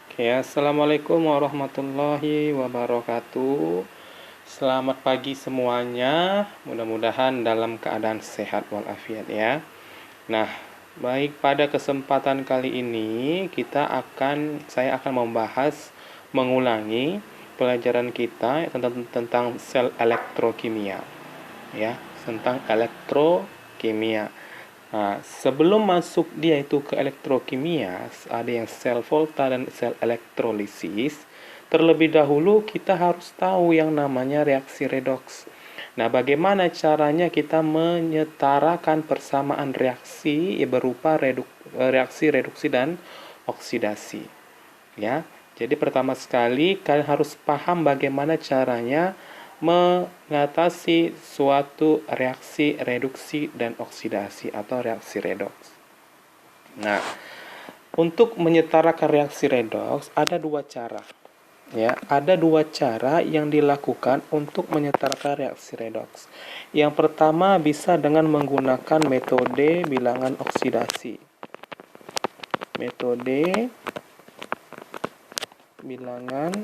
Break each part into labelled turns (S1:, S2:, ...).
S1: Oke, assalamualaikum warahmatullahi wabarakatuh. Selamat pagi semuanya. Mudah-mudahan dalam keadaan sehat walafiat ya. Nah, baik pada kesempatan kali ini saya akan mengulangi pelajaran kita tentang sel elektrokimia ya, tentang elektrokimia. Nah, sebelum masuk dia itu ke elektrokimia, ada yang sel volta dan sel elektrolisis. Terlebih dahulu kita harus tahu yang namanya reaksi redoks. Nah, bagaimana caranya kita menyetarakan persamaan reaksi berupa reaksi reduksi dan oksidasi. Ya. Jadi pertama sekali kalian harus paham bagaimana caranya mengatasi suatu reaksi reduksi dan oksidasi atau reaksi redoks. Nah, untuk menyetarakan reaksi redoks ada dua cara. Ya, ada dua cara yang dilakukan untuk menyetarakan reaksi redoks. Yang pertama bisa dengan menggunakan metode bilangan oksidasi. Metode bilangan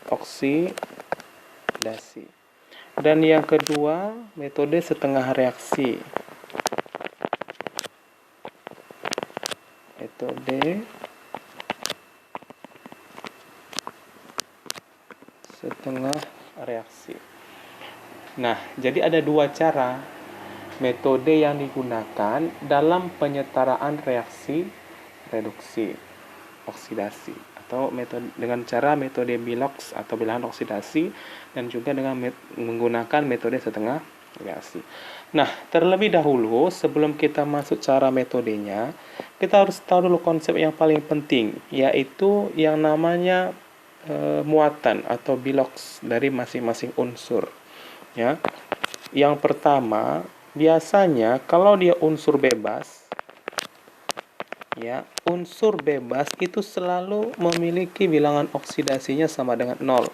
S1: oksidasi. Dan yang kedua, metode setengah reaksi. Metode setengah reaksi. Nah, jadi ada dua cara metode yang digunakan dalam penyetaraan reaksi reduksi oksidasi atau dengan cara metode Bilox atau bilangan oksidasi dan juga dengan menggunakan metode setengah reaksi. Nah, terlebih dahulu sebelum kita masuk cara metodenya, kita harus tahu dulu konsep yang paling penting, yaitu yang namanya muatan atau Bilox dari masing-masing unsur. Ya. Yang pertama, biasanya kalau dia unsur bebas, ya, unsur bebas itu selalu memiliki bilangan oksidasinya sama dengan 0.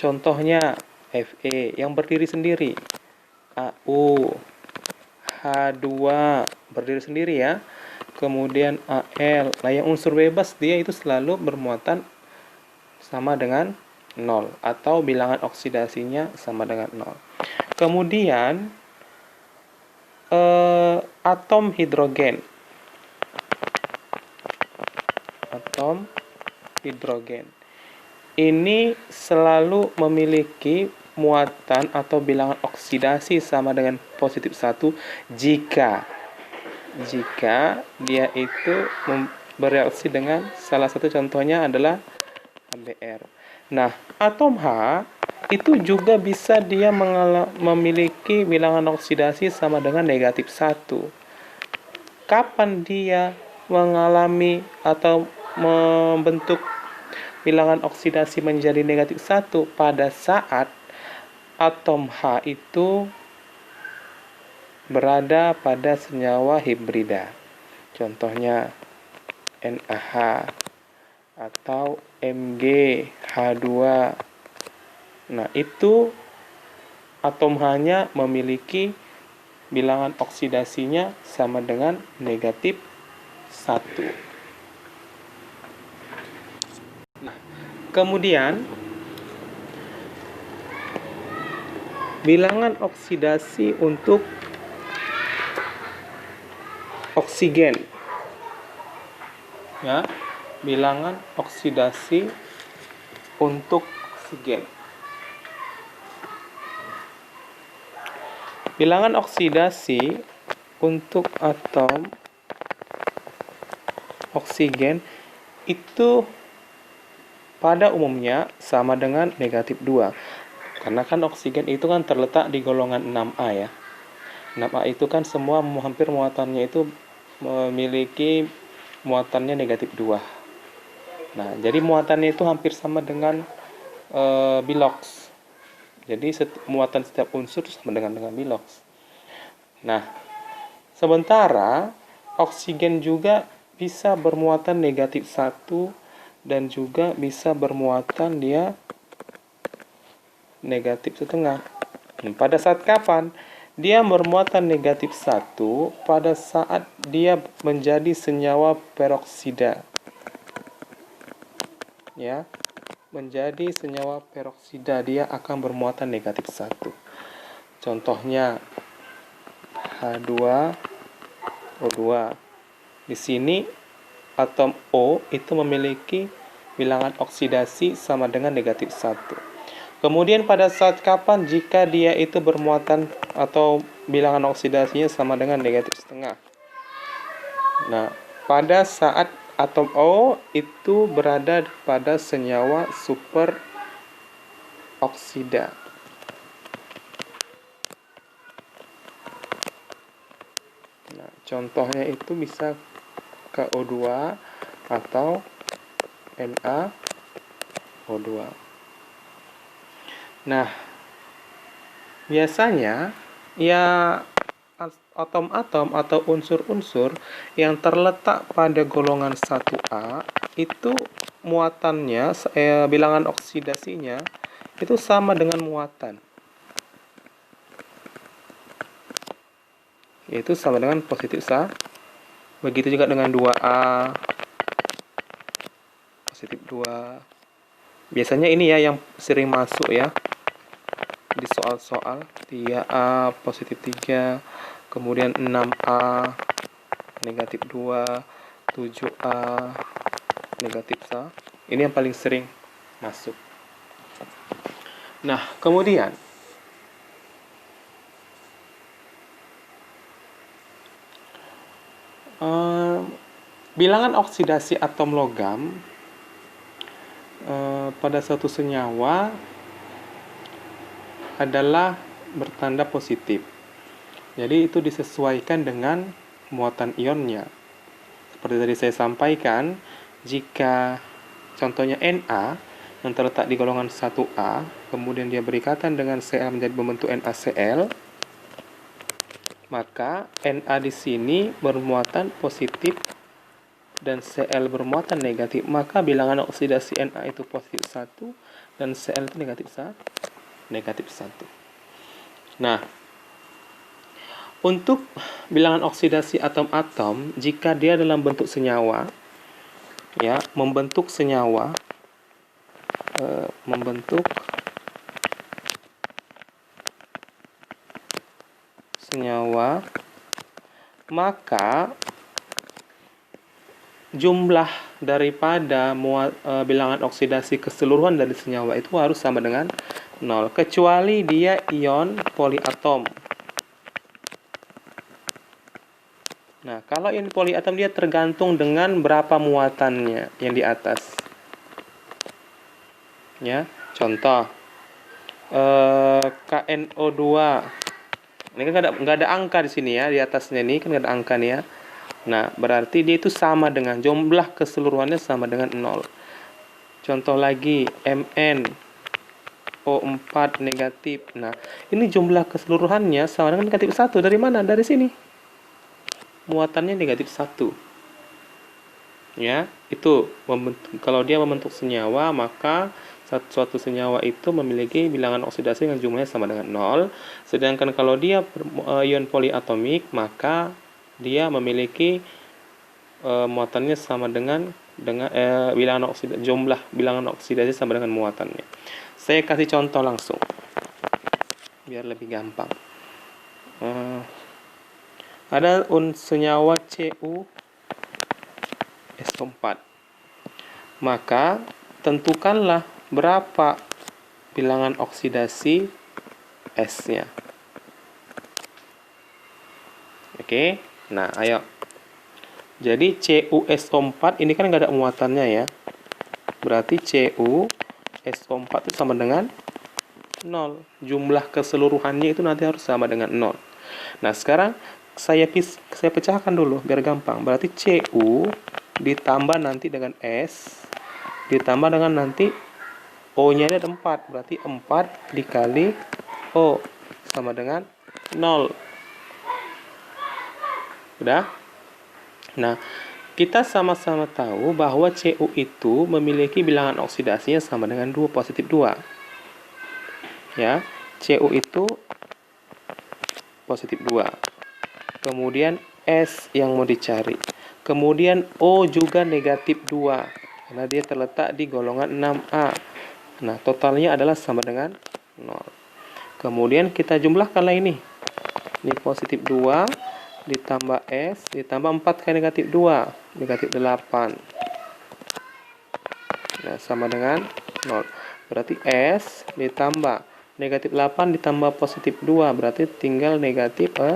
S1: Contohnya Fe yang berdiri sendiri, Au, H2 berdiri sendiri ya. Kemudian Al. Nah, yang unsur bebas dia itu selalu bermuatan sama dengan 0 atau bilangan oksidasinya sama dengan 0. Kemudian atom hidrogen. Atom hidrogen ini selalu memiliki muatan atau bilangan oksidasi sama dengan positif 1 jika dia itu bereaksi dengan salah satu contohnya adalah ABr. Nah, atom H itu juga bisa dia memiliki bilangan oksidasi sama dengan negatif 1. Kapan dia mengalami atau membentuk bilangan oksidasi menjadi negatif 1? Pada saat atom H itu berada pada senyawa hibrida. Contohnya NaH atau MgH2. Nah, itu atom H-nya memiliki bilangan oksidasinya sama dengan negatif 1. Nah, kemudian bilangan oksidasi untuk oksigen. Ya, bilangan oksidasi untuk oksigen. Bilangan oksidasi untuk atom oksigen itu pada umumnya sama dengan negatif 2. Karena kan oksigen itu kan terletak di golongan 6A ya. 6A itu kan semua hampir muatannya itu memiliki muatannya negatif 2. Nah, jadi muatannya itu hampir sama dengan Bilox. Jadi muatan setiap unsur sama dengan Bilox. Nah, sementara oksigen juga bisa bermuatan negatif 1 dan juga bisa bermuatan dia negatif setengah. Pada saat kapan? Dia bermuatan negatif 1 pada saat dia menjadi senyawa peroksida. ya, menjadi senyawa peroksida, dia akan bermuatan negatif 1. Contohnya H2O2. Di sini atom O itu memiliki bilangan oksidasi sama dengan negatif 1. Kemudian pada saat kapan jika dia itu bermuatan atau bilangan oksidasinya sama dengan negatif setengah? Nah, pada saat atom O itu berada pada senyawa super oksida. Nah, contohnya itu bisa KO2 atau NaO2. Nah, biasanya ya atom-atom atau unsur-unsur yang terletak pada golongan 1A itu muatannya, bilangan oksidasinya itu sama dengan muatan, yaitu sama dengan positif 1. Begitu juga dengan 2A, positif 2. Biasanya ini ya yang sering masuk ya di soal-soal. 3A positif 3, kemudian 6A negatif 2, 7A negatif 1. Ini yang paling sering masuk. Nah, kemudian bilangan oksidasi atom logam pada suatu senyawa adalah bertanda positif. Jadi itu disesuaikan dengan muatan ionnya. Seperti tadi saya sampaikan, jika contohnya Na yang terletak di golongan 1A, kemudian dia berikatan dengan Cl menjadi membentuk NaCl, maka Na di sini bermuatan positif dan Cl bermuatan negatif, maka bilangan oksidasi Na itu positif 1 dan Cl itu negatif 1. Nah, untuk bilangan oksidasi atom-atom, jika dia dalam bentuk senyawa, ya, membentuk senyawa, maka jumlah daripada bilangan oksidasi keseluruhan dari senyawa itu harus sama dengan 0, kecuali dia ion poliatom. Nah, kalau ion poliatom dia tergantung dengan berapa muatannya yang di atas. Ya, contoh KNO2. Ini kan nggak ada angka di sini ya, di atasnya ini kan nggak ada angka nih ya. Nah, berarti dia itu sama dengan jumlah keseluruhannya sama dengan 0. Contoh lagi Mn O4 negatif. Nah, ini jumlah keseluruhannya sama dengan negatif 1. Dari mana? Dari sini. Muatannya negatif 1. Ya, itu kalau dia membentuk senyawa, maka suatu senyawa itu memiliki bilangan oksidasi yang jumlahnya sama dengan 0. Sedangkan kalau dia ion poliatomik, maka dia memiliki muatannya sama dengan jumlah bilangan oksidasi sama dengan muatannya. Saya kasih contoh langsung biar lebih gampang. Ada senyawa CuSO4. Maka tentukanlah berapa bilangan oksidasi S-nya. Oke, nah ayo. Jadi CuSO4 ini kan nggak ada muatannya ya. Berarti CuSO4 itu sama dengan 0. Jumlah keseluruhannya itu nanti harus sama dengan 0. Nah, sekarang saya pecahkan dulu biar gampang. Berarti Cu ditambah nanti dengan S, ditambah dengan nanti O-nya ada 4. Berarti 4 dikali O sama dengan 0. Udah? Nah, kita sama-sama tahu bahwa Cu itu memiliki bilangan oksidasinya sama dengan 2, positif 2. Ya, Cu itu positif 2. Kemudian S yang mau dicari. Kemudian O juga negatif 2. karena dia terletak di golongan 6A. Nah, totalnya adalah sama dengan 0. Kemudian kita jumlahkanlah ini. Ini positif 2 ditambah S ditambah 4 kali negatif 2, negatif 8. Nah, sama dengan 0. Berarti S ditambah negatif 8 ditambah positif 2, berarti tinggal negatif 6.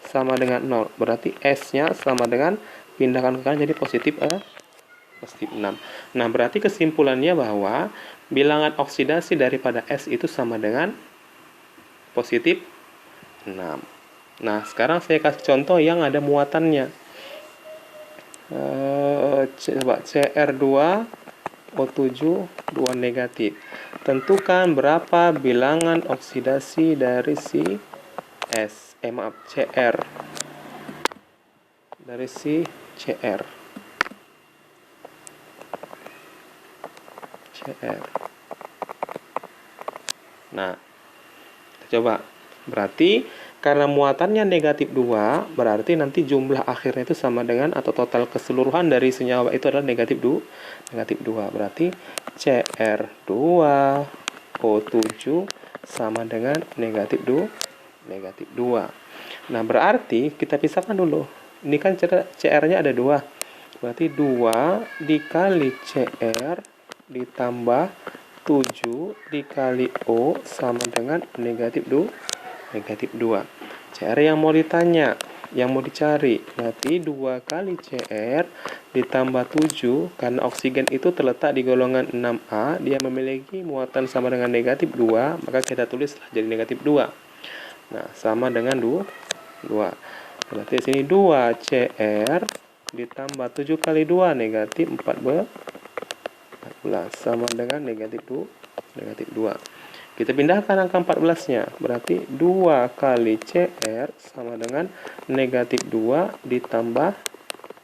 S1: Sama dengan 0. Berarti S-nya sama dengan, pindahkan ke kanan jadi positif 6. Nah, berarti kesimpulannya bahwa bilangan oksidasi daripada S itu sama dengan positif 6. Nah, sekarang saya kasih contoh yang ada muatannya. Coba Cr2 O7 2 negatif. Tentukan berapa bilangan oksidasi dari si Cr. Dari si Cr. Nah, kita coba. Berarti karena muatannya negatif 2, berarti nanti jumlah akhirnya itu sama dengan, atau total keseluruhan dari senyawa itu adalah negatif 2. Berarti Cr2 O7 sama dengan negatif 2. Nah, berarti kita pisahkan dulu. Ini kan Cr-nya ada 2. Berarti 2 dikali Cr ditambah 7 dikali O sama dengan negatif 2. Cr yang mau ditanya, yang mau dicari, berarti 2 kali Cr ditambah 7, karena oksigen itu terletak di golongan 6A, dia memiliki muatan sama dengan negatif 2, maka kita tulislah jadi negatif 2. Nah, sama dengan 2. Berarti di sini 2 Cr ditambah 7 kali 2 negatif 14 sama dengan negatif 2. Kita pindahkan angka 14-nya. Berarti 2 kali Cr sama dengan negatif 2 ditambah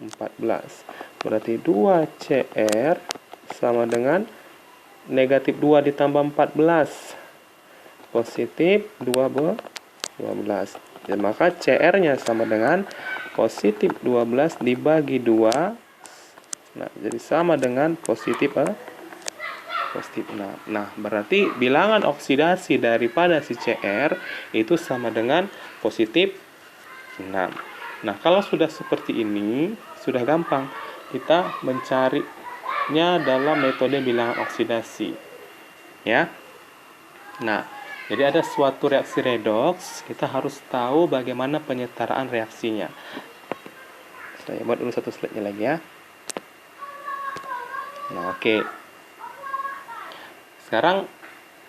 S1: 14. Berarti 2 Cr sama dengan negatif 2 ditambah 14. Positif 12. Dan maka Cr-nya sama dengan positif 12 dibagi 2. Nah, jadi sama dengan positif 6. Nah, berarti bilangan oksidasi daripada si Cr itu sama dengan positif 6. Nah, kalau sudah seperti ini, sudah gampang kita mencarinya dalam metode bilangan oksidasi. Ya. Nah, jadi ada suatu reaksi redoks, kita harus tahu bagaimana penyetaraan reaksinya. Saya buat dulu satu slide-nya lagi ya. Nah, oke. Sekarang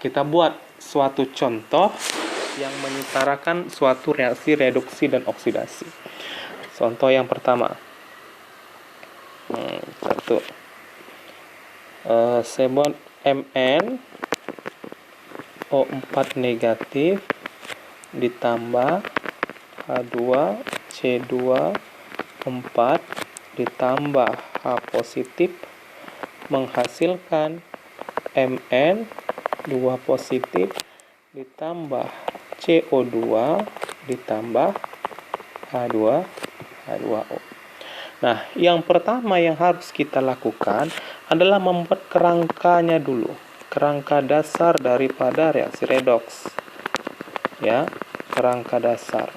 S1: kita buat suatu contoh yang menyetarakan suatu reaksi reduksi dan oksidasi. Contoh yang pertama. Saya buat Mn O4 negatif ditambah H2C2O4 ditambah H positif menghasilkan Mn 2 positif ditambah CO2 ditambah H2O. Nah, yang pertama yang harus kita lakukan adalah membuat kerangkanya dulu. Kerangka dasar daripada reaksi redoks. Ya, kerangka dasar.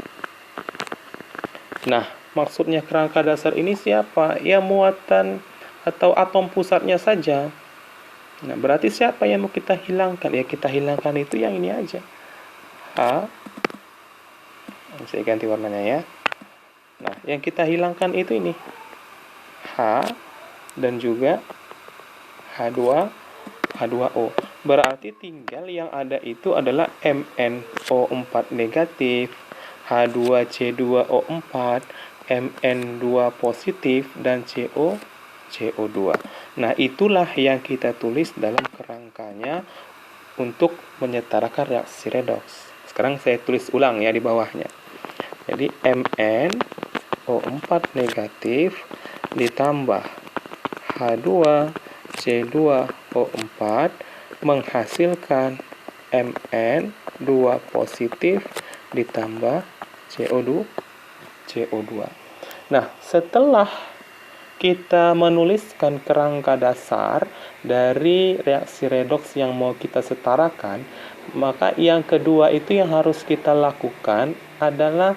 S1: Nah, maksudnya kerangka dasar ini siapa? Ya, muatan atau atom pusatnya saja. Nah, berarti siapa yang mau kita hilangkan? Ya, kita hilangkan itu yang ini aja. H. Saya ganti warnanya ya. Nah, yang kita hilangkan itu ini. H dan juga H2O. Berarti tinggal yang ada itu adalah MnO4 negatif, H2C2O4, Mn2 positif, dan CO2. Nah, itulah yang kita tulis dalam kerangkanya untuk menyetarakan reaksi redoks. Sekarang saya tulis ulang ya di bawahnya. Jadi MnO4 negatif ditambah H2C2O4 menghasilkan Mn2 positif ditambah CO2. Nah, setelah kita menuliskan kerangka dasar dari reaksi redoks yang mau kita setarakan, maka yang kedua itu yang harus kita lakukan adalah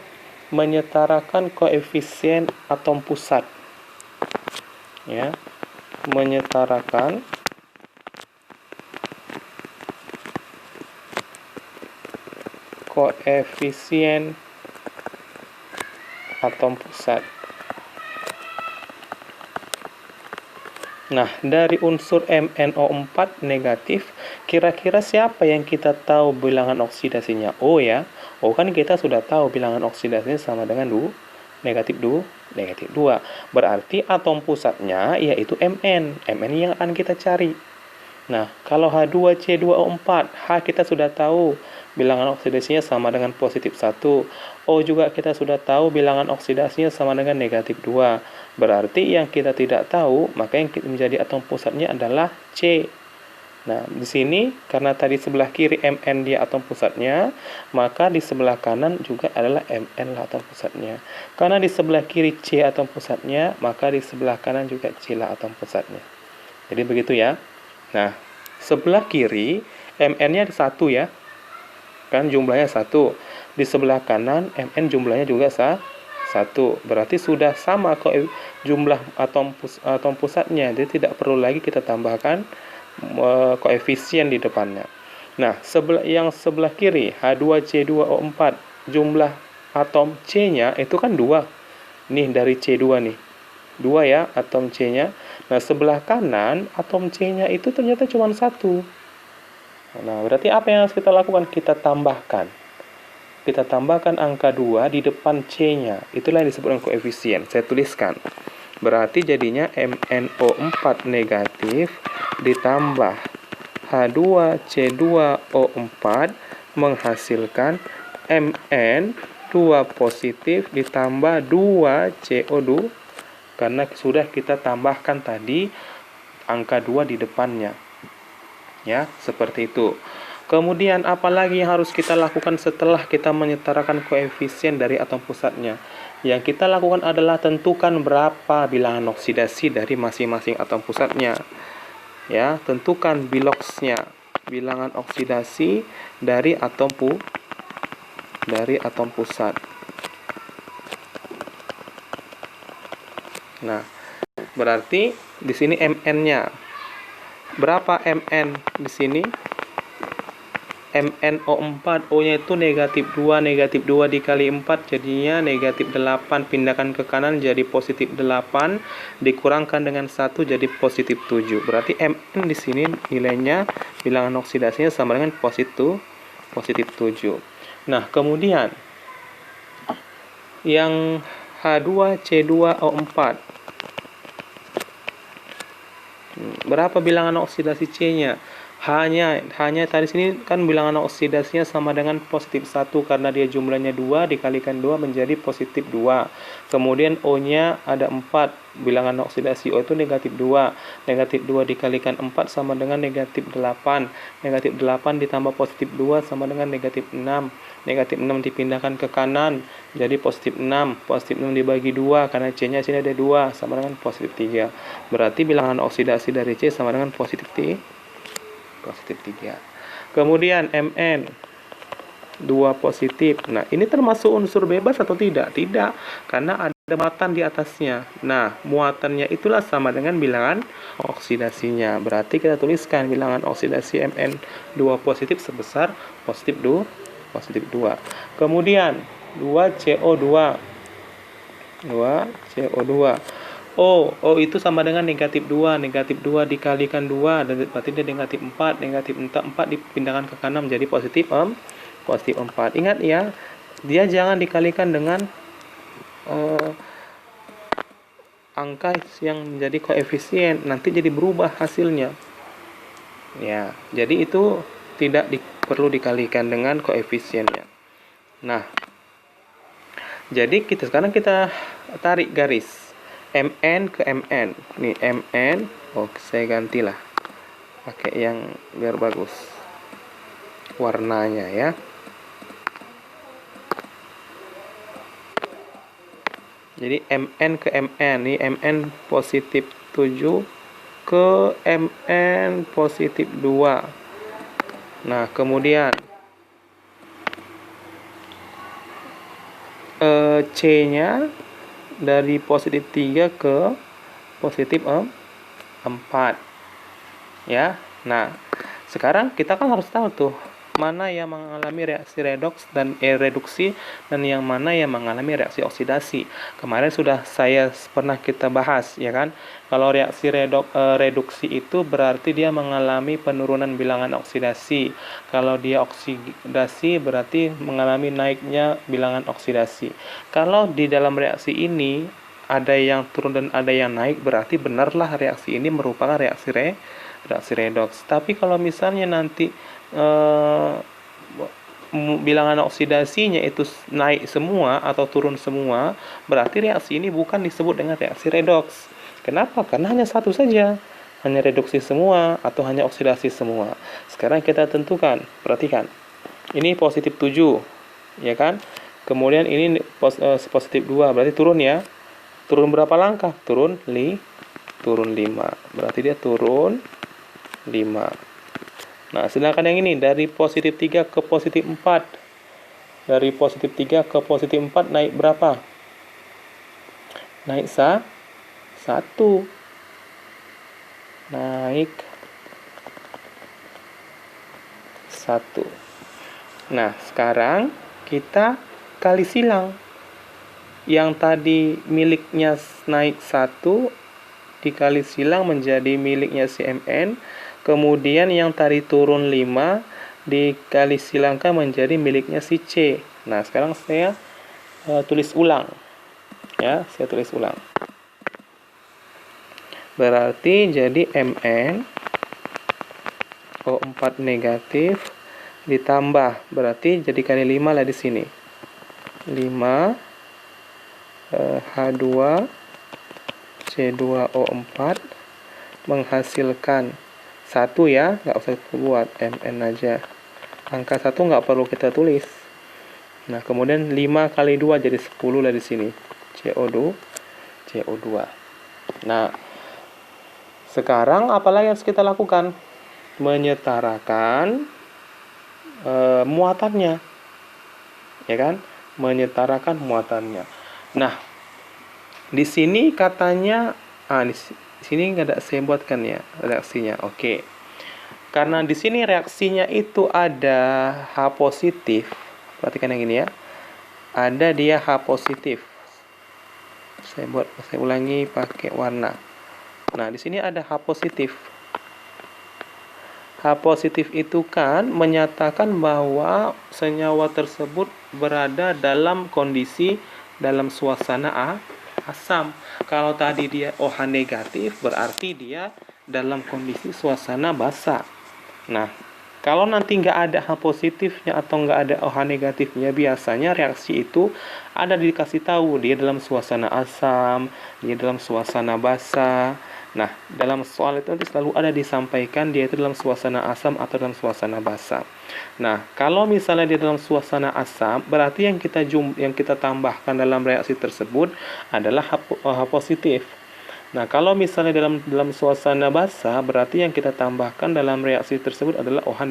S1: menyetarakan koefisien atom pusat. Ya, menyetarakan koefisien atom pusat. Nah, dari unsur MnO4 negatif, kira-kira siapa yang kita tahu bilangan oksidasinya? O ya. O kan kita sudah tahu bilangan oksidasinya sama dengan negatif 2. Berarti atom pusatnya yaitu Mn. Mn yang akan kita cari. Nah, kalau H2C2O4, H kita sudah tahu bilangan oksidasinya sama dengan positif 1. O juga kita sudah tahu bilangan oksidasinya sama dengan negatif 2. Berarti yang kita tidak tahu, maka yang menjadi atom pusatnya adalah C. Nah, di sini karena tadi sebelah kiri Mn dia atom pusatnya, maka di sebelah kanan juga adalah Mn lah atom pusatnya. Karena di sebelah kiri C atom pusatnya, maka di sebelah kanan juga C lah atom pusatnya. Jadi begitu ya. Nah, sebelah kiri Mn-nya ada 1 ya. Kan jumlahnya 1. Di sebelah kanan Mn jumlahnya juga 1. Berarti sudah sama kok jumlah atom pusatnya. Jadi tidak perlu lagi kita tambahkan koefisien di depannya. Nah, yang sebelah kiri H2C2O4 jumlah atom C-nya itu kan 2. Nih dari C2 nih. 2 ya atom C-nya. Nah, sebelah kanan atom C-nya itu ternyata cuma 1. Nah, berarti apa yang harus kita lakukan? Kita tambahkan. Kita tambahkan angka 2 di depan C-nya. Itulah yang disebut koefisien. Saya tuliskan. Berarti jadinya MnO4 negatif ditambah H2C2O4 menghasilkan Mn2 positif ditambah 2CO2 karena sudah kita tambahkan tadi angka 2 di depannya. Ya, seperti itu. Kemudian apalagi yang harus kita lakukan setelah kita menyetarakan koefisien dari atom pusatnya? Yang kita lakukan adalah tentukan berapa bilangan oksidasi dari masing-masing atom pusatnya. Ya, tentukan biloxnya, bilangan oksidasi dari atom pusat. Nah, berarti di sini Mn-nya. Berapa Mn di sini? MnO4, O-nya itu negatif 2, negatif 2 dikali 4 jadinya negatif 8, pindahkan ke kanan jadi positif 8, dikurangkan dengan 1 jadi positif 7. Berarti Mn di sini nilainya bilangan oksidasinya sama dengan positif 7. Nah, kemudian yang H2C2O4. Berapa bilangan oksidasi C-nya? Hanya tadi sini kan bilangan oksidasinya sama dengan positif 1 karena dia jumlahnya 2 dikalikan 2 menjadi positif 2. Kemudian O-nya ada 4. Bilangan oksidasi O itu negatif 2. Negatif 2 dikalikan 4 sama dengan negatif 8. Negatif 8 ditambah positif 2 sama dengan negatif 6. Negatif 6 dipindahkan ke kanan jadi positif 6. Positif 6 dibagi 2 karena C-nya sini ada 2 sama dengan positif 3. Berarti bilangan oksidasi dari C sama dengan positif 3. Kemudian Mn 2 positif. Nah, ini termasuk unsur bebas atau tidak? Tidak, karena ada muatan di atasnya. Nah, muatannya itulah sama dengan bilangan oksidasinya. Berarti kita tuliskan bilangan oksidasi Mn 2 positif sebesar positif 2. Kemudian 2CO2. O itu sama dengan negatif 2. Negatif 2 dikalikan 2, berarti dia negatif 4. Negatif 4 dipindahkan ke kanan menjadi positif 4. Ingat ya, dia jangan dikalikan dengan angka yang menjadi koefisien. Nanti jadi berubah hasilnya. Ya, jadi itu tidak perlu dikalikan dengan koefisiennya. Nah, jadi sekarang kita tarik garis. Mn ke Mn. Nih Mn, saya gantilah pakai yang biar bagus warnanya ya. Jadi Mn ke Mn, ini Mn positif 7 ke Mn positif 2. Nah, kemudian C-nya dari positif 3 ke positif 4. Ya. Nah, sekarang kita kan harus tahu tuh mana yang mengalami reaksi redoks dan reduksi dan yang mana yang mengalami reaksi oksidasi. Kemarin sudah pernah kita bahas, ya kan? Kalau reaksi reduksi itu berarti dia mengalami penurunan bilangan oksidasi. Kalau dia oksidasi berarti mengalami naiknya bilangan oksidasi. Kalau di dalam reaksi ini ada yang turun dan ada yang naik, berarti benarlah reaksi ini merupakan reaksi redoks. Tapi kalau misalnya nanti bilangan oksidasinya itu naik semua atau turun semua, berarti reaksi ini bukan disebut dengan reaksi redoks. Kenapa? Karena hanya satu saja, hanya reduksi semua atau hanya oksidasi semua. Sekarang kita tentukan, perhatikan. Ini positif 7, ya kan? Kemudian ini positif 2, berarti turun ya. Turun berapa langkah? Turun 5. Berarti dia turun 5. Nah, sedangkan yang ini dari positif 3 ke positif 4. Dari positif 3 ke positif 4 naik berapa? Naik 1. Naik 1. Nah, sekarang kita kali silang. Yang tadi miliknya naik 1 dikali silang menjadi miliknya si Mn. Kemudian yang tadi turun 5 dikali silangkan menjadi miliknya si C. Nah, sekarang saya tulis ulang. Ya, saya tulis ulang. Berarti jadi Mn O4 negatif ditambah, berarti jadi kali 5 lah di sini. 5 H2 C2O4 menghasilkan 1 ya, nggak usah buat Mn aja. Angka 1 nggak perlu kita tulis. Nah, kemudian 5 kali 2 jadi 10 lah di sini. CO2. Nah, sekarang apalah yang harus kita lakukan? Menyetarakan muatannya. Ya kan? Menyetarakan muatannya. Nah, di sini katanya di sini nggak ada saya buatkan ya reaksinya. Oke. Karena di sini reaksinya itu ada H positif. Perhatikan yang ini ya. Ada dia H positif. Saya ulangi pakai warna. Nah, di sini ada H positif. H positif itu kan menyatakan bahwa senyawa tersebut berada dalam kondisi dalam suasana asam. Kalau tadi dia OH negatif, berarti dia dalam kondisi suasana basa. Nah, kalau nanti nggak ada H positifnya atau nggak ada OH negatifnya, biasanya reaksi itu ada dikasih tahu dia dalam suasana asam, dia dalam suasana basa. Nah, dalam soal itu nanti selalu ada disampaikan dia itu dalam suasana asam atau dalam suasana basa. Nah, kalau misalnya dia dalam suasana asam, berarti yang kita tambahkan dalam reaksi tersebut adalah H positif. Nah, kalau misalnya dalam suasana basa, berarti yang kita tambahkan dalam reaksi tersebut adalah OH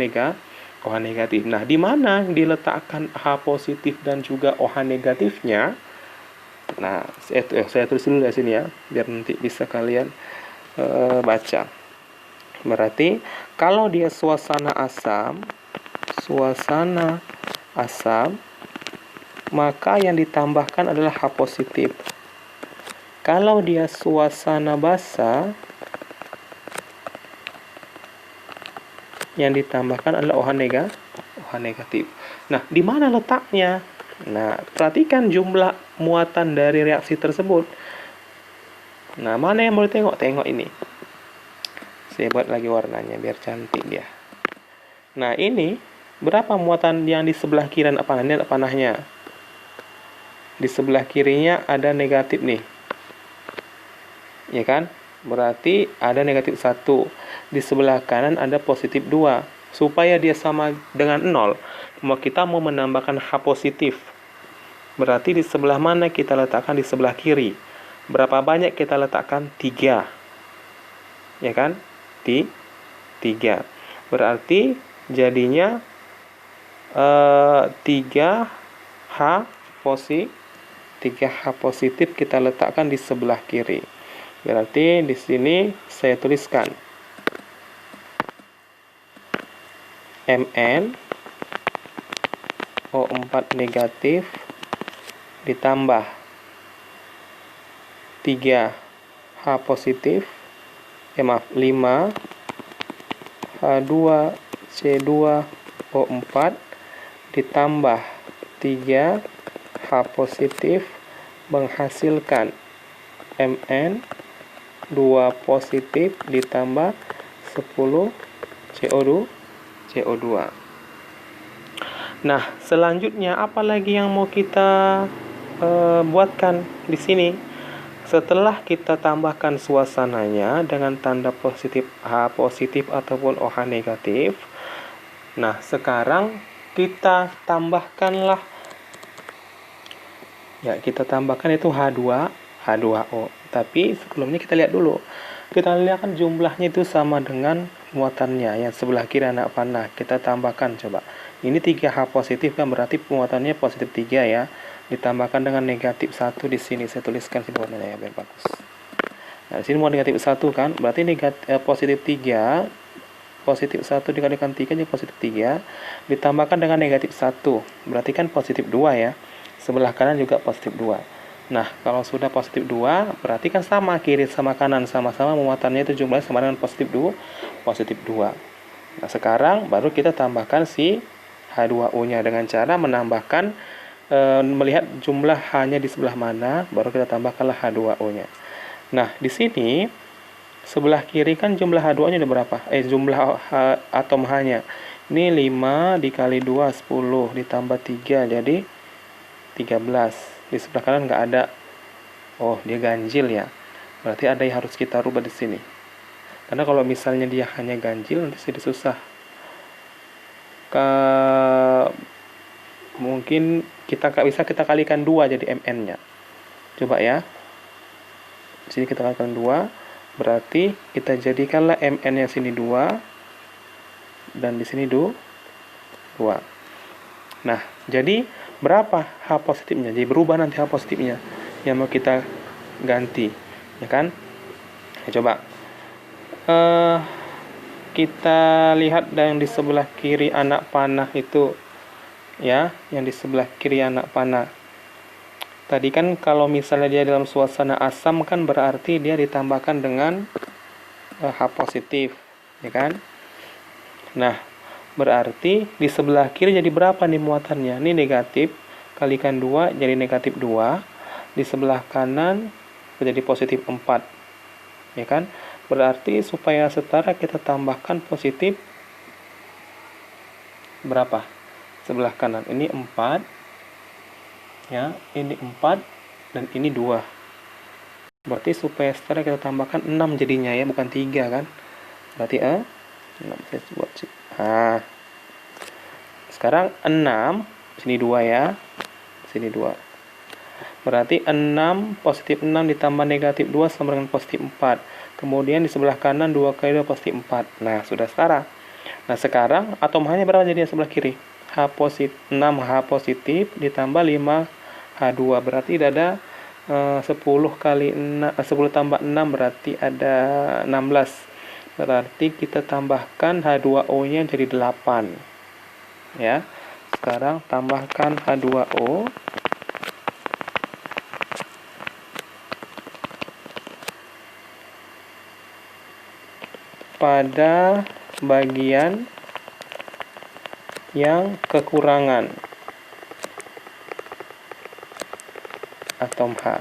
S1: negatif. Nah, di mana diletakkan H positif dan juga OH negatifnya? Nah, saya tulis dulu di sini ya, biar nanti bisa kalian baca. Berarti kalau dia suasana asam, maka yang ditambahkan adalah H positif. Kalau dia suasana basa, yang ditambahkan adalah OH negatif. Nah, di mana letaknya? Nah, perhatikan jumlah muatan dari reaksi tersebut. Nah, mana yang mau ditengok? Tengok ini. Saya buat lagi warnanya biar cantik dia. Nah, ini berapa muatan yang di sebelah kiri dan panahnya? Di sebelah kirinya ada negatif nih. Ya kan? Berarti ada negatif 1. Di sebelah kanan ada positif 2. Supaya dia sama dengan 0, kita mau menambahkan H positif. Berarti di sebelah mana kita letakkan? Di sebelah kiri. Berapa banyak kita letakkan? 3. Ya kan? 3. Berarti jadinya 3H positif kita letakkan di sebelah kiri. Berarti di sini saya tuliskan Mn O4 negatif ditambah 3H positif 5 H2C2O4 ditambah 3H positif menghasilkan Mn 2 positif ditambah 10 CO2. Nah, selanjutnya apa lagi yang mau kita buatkan di sini? Setelah kita tambahkan suasananya dengan tanda positif H positif ataupun OH negatif. Nah, sekarang kita tambahkanlah kita tambahkan itu H2O. Tapi sebelumnya kita lihat dulu. Kita lihat kan jumlahnya itu sama dengan muatannya. Yang sebelah kiri anak panah. Kita tambahkan coba. Ini 3H positif kan berarti muatannya positif 3 ya. Ditambahkan dengan negatif 1 di sini. Saya tuliskan sini warnanya ya biar bagus. Nah, di sini mau negatif 1 kan, berarti positif 3 positif 1 dikalikan 3 jadi positif 3 ditambahkan dengan negatif 1. Berarti kan positif 2 ya. Sebelah kanan juga positif 2. Nah, kalau sudah positif 2, berarti kan sama kiri sama kanan sama-sama muatannya itu jumlahnya sama dengan positif 2. Nah, sekarang baru kita tambahkan si H2O-nya dengan cara menambahkan melihat jumlah H-nya di sebelah mana, baru kita tambahkanlah H2O-nya. Nah, di sini sebelah kiri kan jumlah H2O-nya ada berapa? Jumlah atom H-nya. Ini 5 dikali 2 10 ditambah 3 jadi 13. Di sebelah kanan nggak ada. Oh, dia ganjil ya. Berarti ada yang harus kita rubah di sini. Karena kalau misalnya dia hanya ganjil nanti jadi susah. Mungkin kita kalikan 2 jadi Mn-nya. Coba ya. Di sini kita kalikan 2, berarti kita jadikanlah Mn-nya sini 2 dan di sini 2. Nah, jadi berapa H positifnya? Jadi berubah nanti H positifnya yang mau kita ganti, ya kan? Ya, coba kita lihat yang di sebelah kiri anak panah itu ya, yang di sebelah kiri anak panah. Tadi kan kalau misalnya dia dalam suasana asam kan berarti dia ditambahkan dengan H positif, ya kan? Nah, berarti di sebelah kiri jadi berapa nih muatannya? Ini negatif, kalikan 2 jadi negatif 2. Di sebelah kanan menjadi positif 4. Ya kan? Berarti supaya setara kita tambahkan positif berapa? Sebelah kanan ini 4. Ya, ini 4 dan ini 2. Berarti supaya setara kita tambahkan 6 jadinya ya, bukan 3 kan? Berarti 6 saya buat sih. Nah, sekarang 6, sini 2 ya. Sini 2. Berarti 6 positif 6 ditambah negatif 2 sama dengan positif 4. Kemudian di sebelah kanan 2 kali 2 positif 4. Nah, sudah setara. Nah, sekarang atom H-nya berapa jadi sebelah kiri? 6H positif ditambah 5H2. Berarti ada 10 kali 6, 10 tambah 6 berarti ada 16. Berarti kita tambahkan H2O-nya jadi 8. Ya. Sekarang tambahkan H2O. Pada bagian yang kekurangan atom H.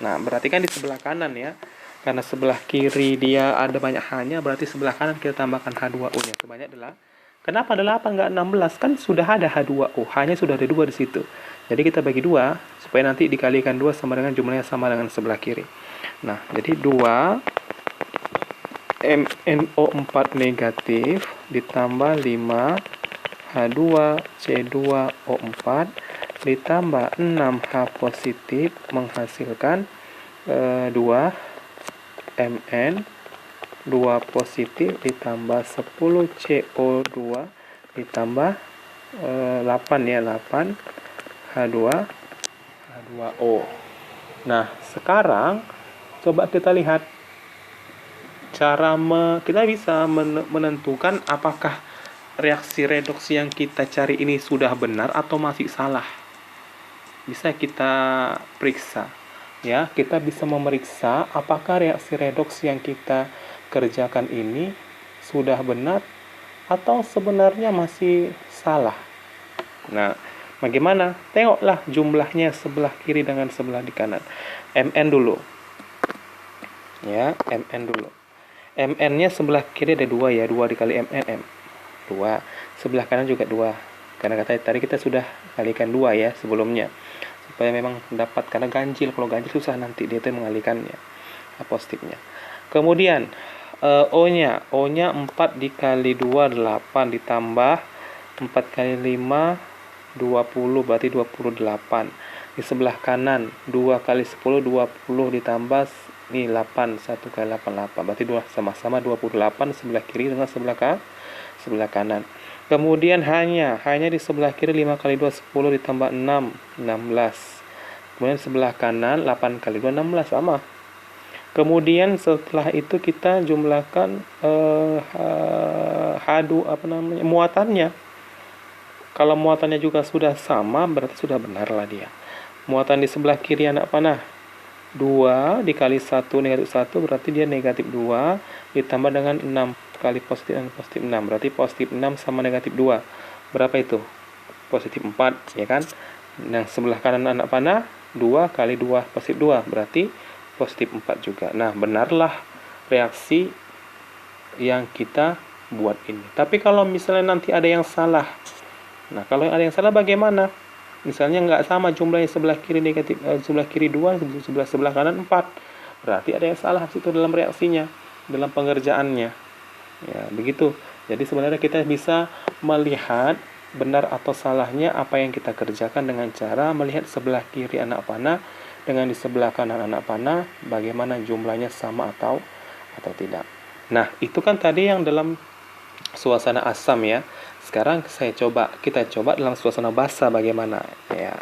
S1: Nah, berarti kan di sebelah kanan ya. Karena sebelah kiri dia ada banyak H-nya, berarti sebelah kanan kita tambahkan H2O-nya sebanyak adalah. Kenapa 8 enggak 16? Kan sudah ada H2O. H-nya sudah ada 2 di situ. Jadi kita bagi 2 supaya nanti dikalikan 2 sama dengan jumlahnya sama dengan sebelah kiri. Nah, jadi 2 MnO4 negatif ditambah 5 H2C2O4 ditambah 6H positif menghasilkan 2 Mn, 2 positif ditambah 10 CO2 ditambah 8 ya, 8 H2O. Nah, sekarang coba kita lihat cara kita bisa menentukan apakah reaksi redoksi yang kita cari ini sudah benar atau masih salah. Bisa kita periksa ya, kita bisa memeriksa apakah reaksi redoksi yang kita kerjakan ini sudah benar atau sebenarnya masih salah. Nah, bagaimana? Tengoklah jumlahnya sebelah kiri dengan sebelah di kanan. Mn dulu ya, Mn dulu. Mn-nya sebelah kiri ada 2 ya, 2 dikali Mn, 2. Sebelah kanan juga 2. Karena tadi kita sudah kalikan 2 ya sebelumnya. Supaya memang dapat, karena ganjil. Kalau ganjil susah nanti dia itu mengalikannya. Positifnya. Kemudian O-nya 4 dikali 2, 8 ditambah 4 kali 5, 20, berarti 28. Di sebelah kanan 2 kali 10, 20 ditambah ini 8, 1 kali 8, 8. Berarti sama-sama 28 sebelah kiri dengan sebelah kanan. Kemudian hanya di sebelah kiri 5 kali 2, 10 ditambah 6, 16. Kemudian sebelah kanan 8 kali 2, 16, sama. Kemudian setelah itu kita jumlahkan muatannya. Kalau muatannya juga sudah sama, berarti sudah benar lah dia. Muatan di sebelah kiri anak panah 2 dikali 1 negatif 1, berarti dia negatif 2 ditambah dengan 6 kali positif dan positif 6, berarti positif 6 sama negatif 2. Berapa itu? Positif 4 ya kan. Yang sebelah kanan anak panah 2 kali 2 positif 2, berarti positif 4 juga. Nah, benarlah reaksi yang kita buat ini. Tapi kalau misalnya nanti ada yang salah, nah kalau ada yang salah bagaimana? Misalnya nggak sama jumlahnya, sebelah kiri negatif, sebelah kiri 2, sebelah kanan 4. Berarti ada yang salah situ dalam reaksinya, dalam pengerjaannya. Ya, begitu. Jadi sebenarnya kita bisa melihat benar atau salahnya apa yang kita kerjakan dengan cara melihat sebelah kiri anak panah dengan di sebelah kanan anak panah, bagaimana jumlahnya sama atau tidak. Nah, itu kan tadi yang dalam suasana asam ya. Sekarang kita coba dalam suasana basah bagaimana ya,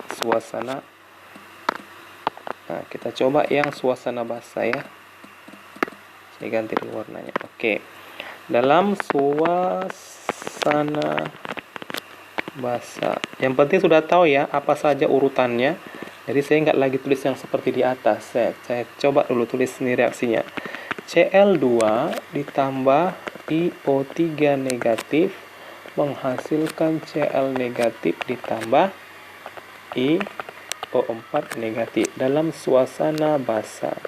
S1: nah, kita coba yang suasana basah ya. Saya ganti dulu warnanya. Oke. Dalam suasana basah, yang penting sudah tahu ya apa saja urutannya. Jadi saya nggak lagi tulis yang seperti di atas. Saya coba dulu tulis ini reaksinya. Cl2 ditambah IO3 negatif menghasilkan Cl negatif ditambah IO4 negatif dalam suasana basah.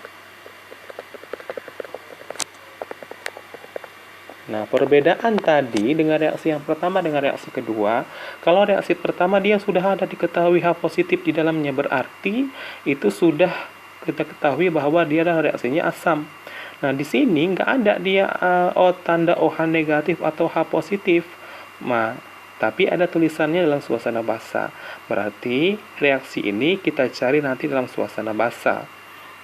S1: Nah, perbedaan tadi dengan reaksi yang pertama dengan reaksi kedua, kalau reaksi pertama dia sudah ada diketahui H positif di dalamnya, berarti itu sudah kita ketahui bahwa dia adalah reaksinya asam. Nah, di sini nggak ada dia tanda OH negatif atau H positif. Nah, tapi ada tulisannya dalam suasana basah. Berarti reaksi ini kita cari nanti dalam suasana basah.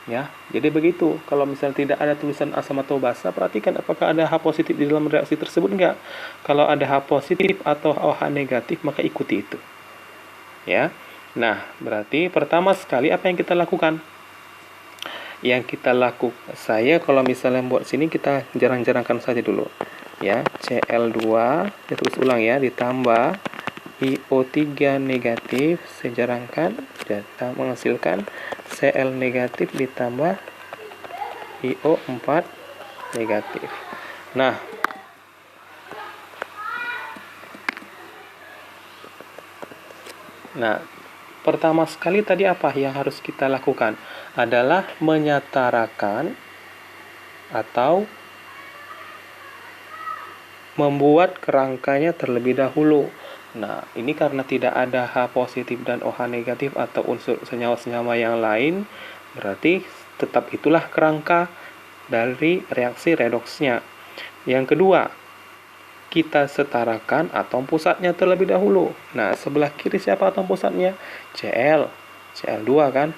S1: Ya, jadi begitu. Kalau misalnya tidak ada tulisan asam atau basa, perhatikan apakah ada H positif di dalam reaksi tersebut enggak. Kalau ada H positif atau OH negatif, maka ikuti itu. Ya. Nah, berarti pertama sekali apa yang kita lakukan? Yang kita lakukan, kalau misalnya buat sini kita jarang-jarangkan saja dulu. Ya, Cl2, saya tulis ulang ya, ditambah IO3 negatif, saya jarangkan, dan menghasilkan Cl negatif ditambah IO4 negatif. Nah, pertama sekali tadi apa yang harus kita lakukan? Adalah menyetarakan atau membuat kerangkanya terlebih dahulu. Nah, ini karena tidak ada H positif dan OH negatif atau unsur senyawa-senyawa yang lain, berarti tetap itulah kerangka dari reaksi redoksnya. Yang kedua, kita setarakan atom pusatnya terlebih dahulu. Nah, sebelah kiri siapa atom pusatnya? Cl. Cl2 kan?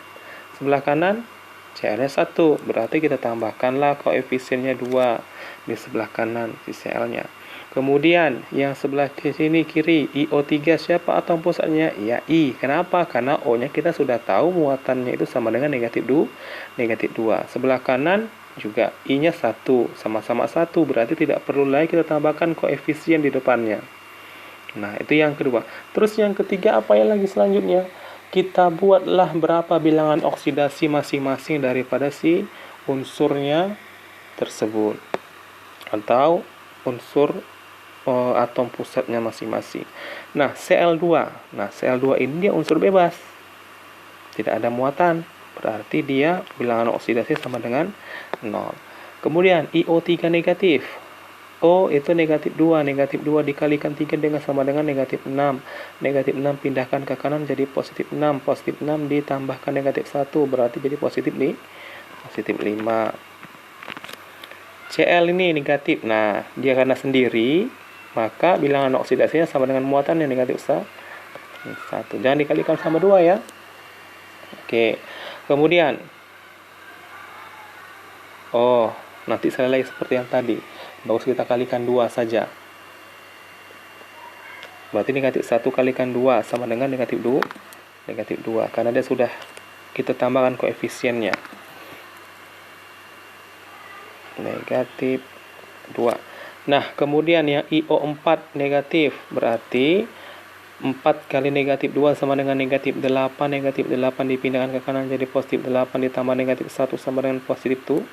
S1: Sebelah kanan Cl-nya 1. Berarti kita tambahkanlah koefisiennya 2 di sebelah kanan si Cl-nya. Kemudian yang sebelah sini kiri IO3 siapa atom pusatnya? Ya I. Kenapa? Karena O-nya kita sudah tahu muatannya itu sama dengan negatif 2. Sebelah kanan juga I-nya 1, sama-sama 1, berarti tidak perlu lagi kita tambahkan koefisien di depannya. Nah, itu yang kedua. Terus yang ketiga apa yang lagi selanjutnya? Kita buatlah berapa bilangan oksidasi masing-masing daripada si unsurnya tersebut, atau unsur atom pusatnya masing-masing. Nah, Cl2. Nah, Cl2 ini dia unsur bebas. Tidak ada muatan. Berarti dia bilangan oksidasi sama dengan 0. Kemudian IO3 negatif. O itu negatif 2. Negatif 2 dikalikan 3 dengan sama dengan negatif 6. Negatif 6 pindahkan ke kanan jadi positif 6. Positif 6 ditambahkan negatif 1. Berarti jadi positif 5. Cl ini negatif. Nah, dia karena sendiri, maka bilangan oksidasinya sama dengan muatannya negatif 1. Jangan dikalikan sama 2 ya. Oke. Kemudian nanti saya lagi seperti yang tadi. Bagus kita kalikan 2 saja. Berarti negatif 1 kalikan 2 sama dengan negatif 2. Karena dia sudah kita tambahkan koefisiennya. Negatif 2. Nah, kemudian yang IO4 negatif, berarti 4 kali negatif 2 sama dengan negatif 8. Negatif 8 dipindahkan ke kanan jadi positif 8 ditambah negatif 1 sama dengan positif 7.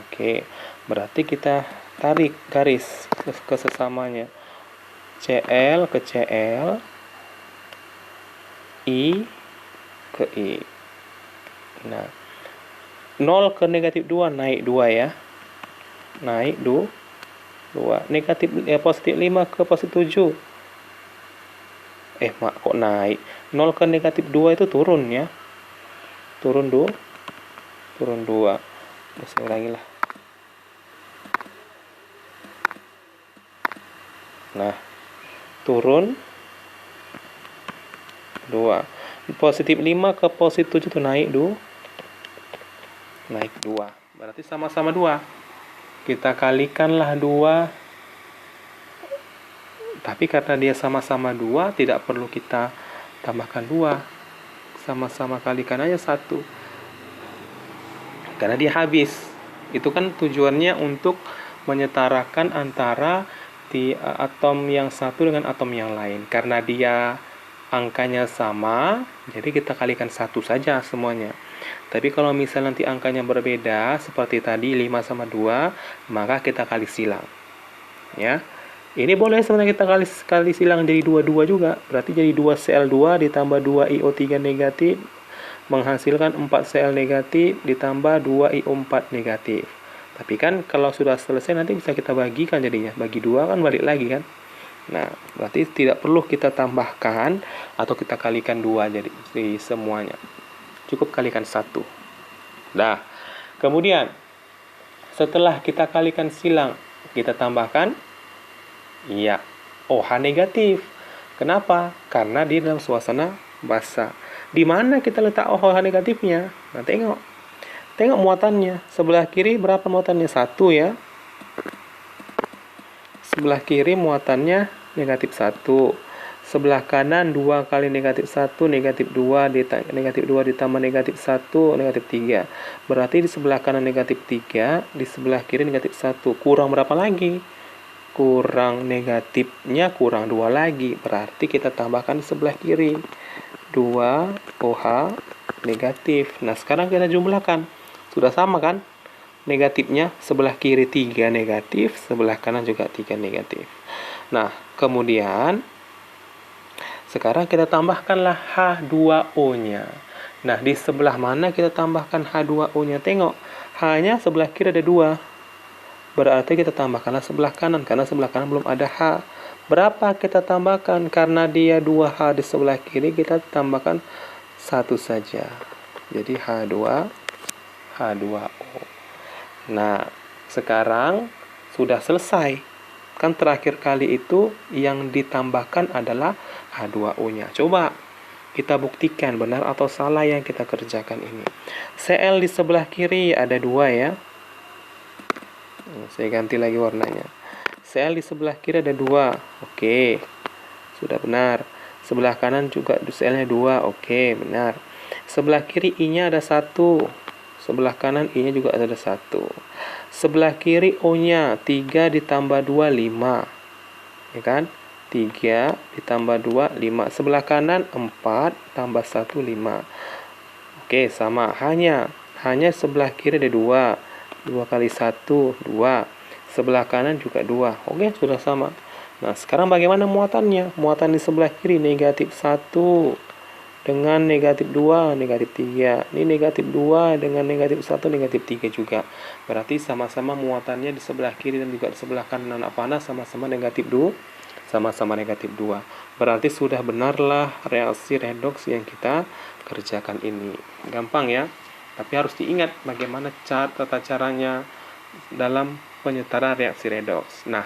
S1: Oke, berarti kita tarik garis ke sesamanya. Cl ke Cl, I ke I. Nah, 0 ke negatif 2 naik 2 ya. Naik 2. Negatif positif 5 ke positif 7. Kok naik? 0 ke negatif 2 itu turun ya. Turun 2. Terus lagi lah. Nah, turun 2. Positif 5 ke positif 7 itu naik 2. Naik 2. Berarti sama-sama 2. Kita kalikanlah 2. Tapi karena dia sama-sama 2, tidak perlu kita tambahkan 2. Sama-sama kalikan aja 1. Karena dia habis. Itu kan tujuannya untuk menyetarakan antara atom yang satu dengan atom yang lain. Karena dia angkanya sama, jadi kita kalikan 1 saja semuanya. Tapi kalau misal nanti angkanya berbeda, seperti tadi 5 sama 2, maka kita kali silang. Ya. Ini boleh sebenarnya kita kali silang jadi 2 juga. Berarti jadi 2 Cl2 ditambah 2 IO3 negatif menghasilkan 4 Cl negatif ditambah 2 IO4 negatif. Tapi kan kalau sudah selesai nanti bisa kita bagikan jadinya. Bagi 2 kan balik lagi kan. Nah, berarti tidak perlu kita tambahkan atau kita kalikan 2 jadi semuanya. Cukup kalikan 1. Nah, kemudian setelah kita kalikan silang, kita tambahkan OH negatif. Kenapa? Karena di dalam suasana basah. Di mana kita letak OH negatifnya? Nah, tengok muatannya. Sebelah kiri berapa muatannya? 1 ya. Sebelah kiri muatannya negatif 1. Sebelah kanan 2 kali negatif 1, negatif 2 ditambah negatif 1, negatif 3. Berarti di sebelah kanan negatif 3, di sebelah kiri negatif 1. Kurang berapa lagi? Kurang negatifnya kurang 2 lagi. Berarti kita tambahkan di sebelah kiri 2 OH negatif. Nah, sekarang kita jumlahkan. Sudah sama kan? Negatifnya sebelah kiri 3 negatif, sebelah kanan juga 3 negatif. Nah, kemudian sekarang kita tambahkanlah H2O-nya. Nah, di sebelah mana kita tambahkan H2O-nya? Tengok, H-nya sebelah kiri ada 2. Berarti kita tambahkanlah sebelah kanan, karena sebelah kanan belum ada H. Berapa kita tambahkan? Karena dia 2H di sebelah kiri, kita tambahkan 1 saja. Jadi H2O. Nah, sekarang sudah selesai. Kan terakhir kali itu yang ditambahkan adalah H2O-nya. Coba kita buktikan benar atau salah yang kita kerjakan ini. Cl di sebelah kiri ada 2 ya. Saya ganti lagi warnanya. Cl di sebelah kiri ada 2. Oke, sudah benar. Sebelah kanan juga Cl-nya 2. Oke, benar. Sebelah kiri I-nya ada 1. Sebelah kanan I-nya juga ada 1. Sebelah kiri O-nya 3 ditambah 2, 5. Ya kan? 3 ditambah 2, 5. Sebelah kanan 4 tambah 1, 5. Oke, sama. Hanya sebelah kiri ada 2. 2 kali 1, 2. Sebelah kanan juga 2. Oke, sudah sama. Nah, sekarang bagaimana muatannya? Muatan di sebelah kiri negatif 1 dengan negatif 2, negatif 3. Ini negatif 2 dengan negatif 1, negatif 3 juga. Berarti sama-sama muatannya di sebelah kiri dan juga di sebelah kanan anak panah sama-sama negatif 2. Sama-sama negatif 2. Berarti sudah benarlah reaksi redoks yang kita kerjakan ini. Gampang ya. Tapi harus diingat bagaimana tata caranya dalam penyetaraan reaksi redoks. Nah,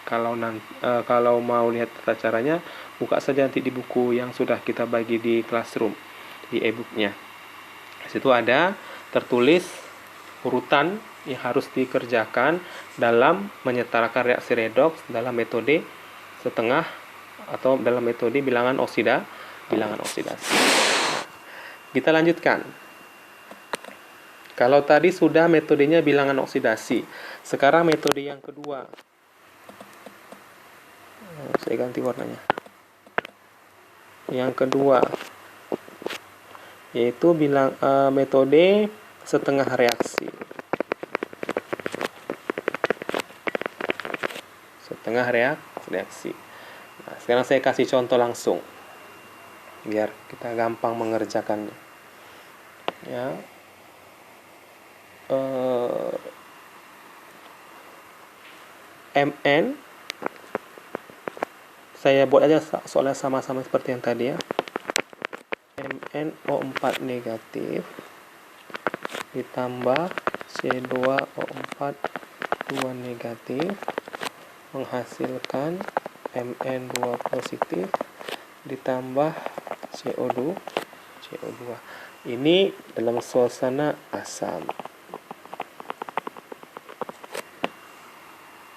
S1: kalau mau lihat tata caranya, buka saja nanti di buku yang sudah kita bagi di classroom, di e-booknya. Di situ ada tertulis urutan yang harus dikerjakan dalam menyetarakan reaksi redoks dalam metode setengah atau dalam metode bilangan oksidasi. Kita lanjutkan. Kalau tadi sudah metodenya bilangan oksidasi, sekarang metode yang kedua. Saya ganti warnanya. Yang kedua yaitu metode setengah reaksi. Setengah reaksi. Nah, sekarang saya kasih contoh langsung biar kita gampang mengerjakannya. Ya. Mn saya buat aja soalnya sama-sama seperti yang tadi ya. MnO4 negatif ditambah C2O4 2 negatif menghasilkan Mn2 positif ditambah CO2. Ini dalam suasana asam.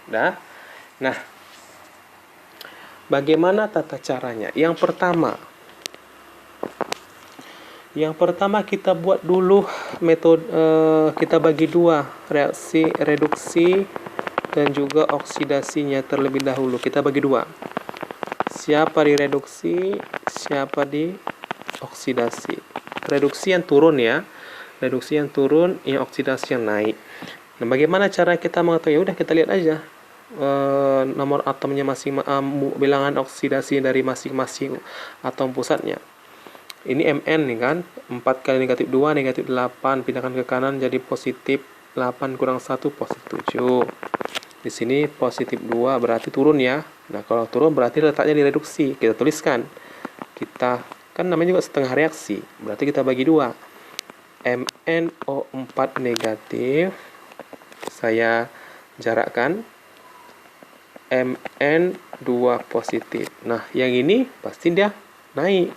S1: Nah, bagaimana tata caranya? Yang pertama kita buat dulu metode, kita bagi dua, reaksi reduksi dan juga oksidasinya terlebih dahulu. Kita bagi dua. Siapa di reduksi, siapa di oksidasi. Reduksi yang turun ya. Reduksi yang turun, yang oksidasi yang naik. Nah, bagaimana cara kita mengetahui? Ya udah kita lihat aja. Nomor atomnya bilangan oksidasi dari masing-masing atom pusatnya. Ini Mn nih kan, 4 kali negatif 2, negatif 8, pindahkan ke kanan jadi positif 8 kurang 1, positif 7. Di sini positif 2 berarti turun ya. Nah, kalau turun berarti letaknya di reduksi. Kita tuliskan. Kita kan namanya juga setengah reaksi. Berarti kita bagi 2. MnO4 negatif saya jarakkan, Mn2 positif. Nah, yang ini pasti dia naik.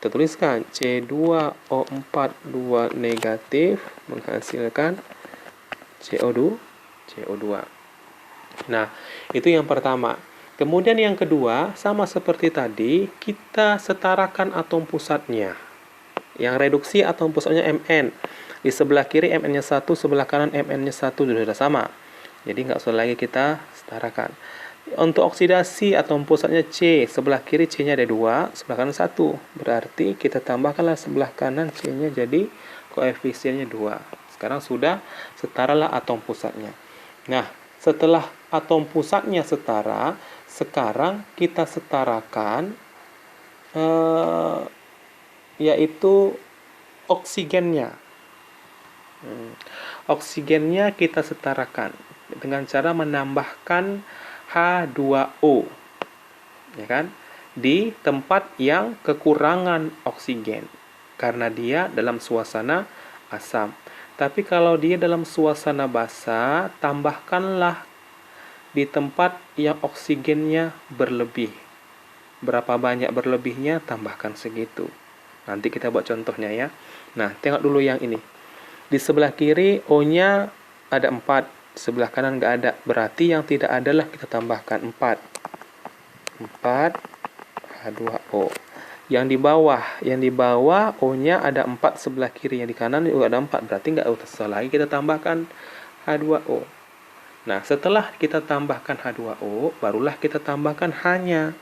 S1: Kita tuliskan C2O4 2 negatif menghasilkan CO2. Nah, itu yang pertama. Kemudian yang kedua, sama seperti tadi, kita setarakan atom pusatnya. Yang reduksi atom pusatnya Mn. Di sebelah kiri Mn-nya 1, sebelah kanan Mn-nya 1, sudah sama. Jadi nggak usah lagi kita setarakan. Untuk oksidasi atom pusatnya C, sebelah kiri C-nya ada 2, sebelah kanan 1. Berarti kita tambahkanlah sebelah kanan C-nya jadi koefisiennya 2. Sekarang sudah setaralah atom pusatnya. Nah, setelah atom pusatnya setara, sekarang kita setarakan yaitu oksigennya. Oksigennya kita setarakan dengan cara menambahkan H2O, ya kan, di tempat yang kekurangan oksigen karena dia dalam suasana asam. Tapi kalau dia dalam suasana basah, tambahkanlah di tempat yang oksigennya berlebih. Berapa banyak berlebihnya, tambahkan segitu. Nanti kita buat contohnya ya. Nah, tengok dulu yang ini. Di sebelah kiri O-nya ada 4, sebelah kanan nggak ada. Berarti yang tidak adalah kita tambahkan 4. 4 H2O. Yang di bawah O-nya ada 4 sebelah kiri, yang di kanan juga ada 4. Berarti nggak usah lagi kita tambahkan H2O. Nah, setelah kita tambahkan H2O, barulah kita tambahkan H-nya.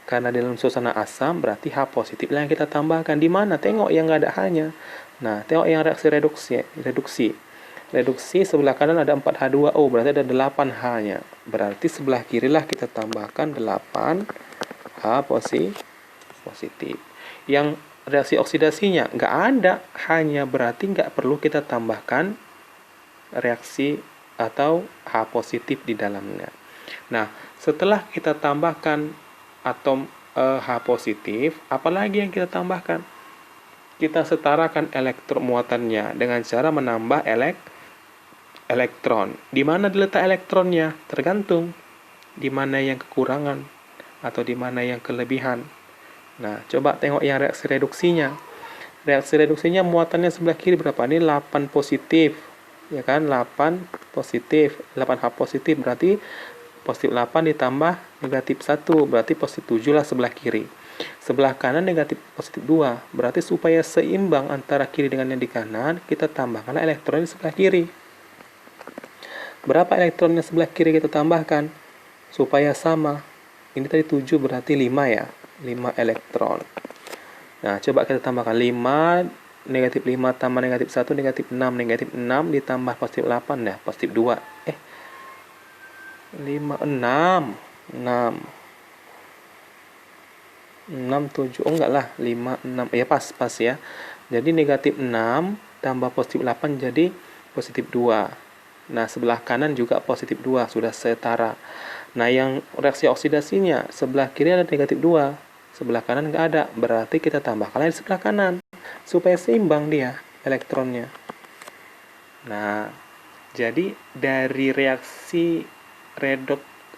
S1: Karena dalam suasana asam, berarti H positif yang kita tambahkan. Di mana? Tengok yang nggak ada H-nya. Nah, tengok yang reaksi reduksi. Reduksi sebelah kanan ada 4 H2O, berarti ada 8 H-nya. Berarti sebelah kirilah kita tambahkan 8 H positif. Yang reaksi oksidasinya nggak ada H-nya, berarti nggak perlu kita tambahkan reaksi atau H positif di dalamnya. Nah, setelah kita tambahkan atom H positif, apalagi yang kita tambahkan? Kita setarakan elektron muatannya dengan cara menambah elektron. Di mana diletak elektronnya? Tergantung di mana yang kekurangan atau di mana yang kelebihan. Nah, coba tengok yang reaksi reduksinya. Reaksi reduksinya muatannya sebelah kiri berapa? Ini 8 positif. Ya kan? 8 positif. 8H positif berarti positif 8 ditambah negatif 1. Berarti positif 7 lah sebelah kiri. Sebelah kanan negatif positif 2. Berarti supaya seimbang antara kiri dengan yang di kanan, kita tambahkan elektron di sebelah kiri. Berapa elektron yang sebelah kiri kita tambahkan? Supaya sama. Ini tadi 7 berarti 5 ya. 5 elektron. Nah, coba kita tambahkan 5, negatif 5 tambah negatif 1, negatif 6. Negatif 6 ditambah positif 8 ya, positif 2. 5, 6. 7, oh enggak lah, 5, 6. Ya pas ya. Jadi negatif 6 tambah positif 8 jadi positif 2. Nah, sebelah kanan juga positif 2, sudah setara. Nah, yang reaksi oksidasinya, sebelah kiri ada negatif 2, sebelah kanan nggak ada. Berarti kita tambahkan di sebelah kanan, supaya seimbang dia elektronnya. Nah, jadi dari reaksi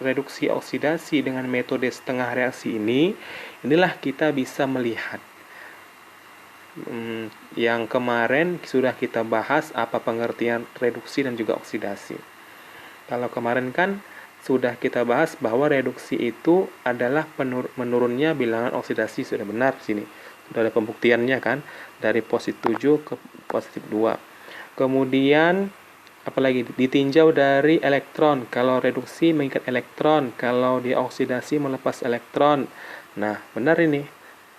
S1: reduksi oksidasi dengan metode setengah reaksi inilah kita bisa melihat. Yang kemarin sudah kita bahas apa pengertian reduksi dan juga oksidasi. Kalau kemarin kan sudah kita bahas bahwa reduksi itu adalah menurunnya bilangan oksidasi, sudah benar sini. Sudah ada pembuktiannya kan, dari positif 7 ke positif 2. Kemudian apalagi ditinjau dari elektron. Kalau reduksi mengikat elektron, kalau dia oksidasi melepas elektron. Nah, benar ini.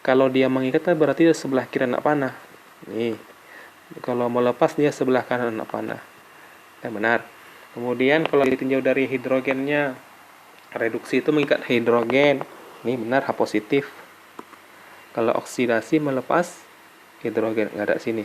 S1: Kalau dia mengikat berarti dia sebelah kiri anak panah. Nih. Kalau melepas dia sebelah kanan anak panah. Nah, benar. Kemudian kalau ditinjau dari hidrogennya, reduksi itu mengikat hidrogen. Ini benar H positif. Kalau oksidasi melepas hidrogen, nggak ada sini.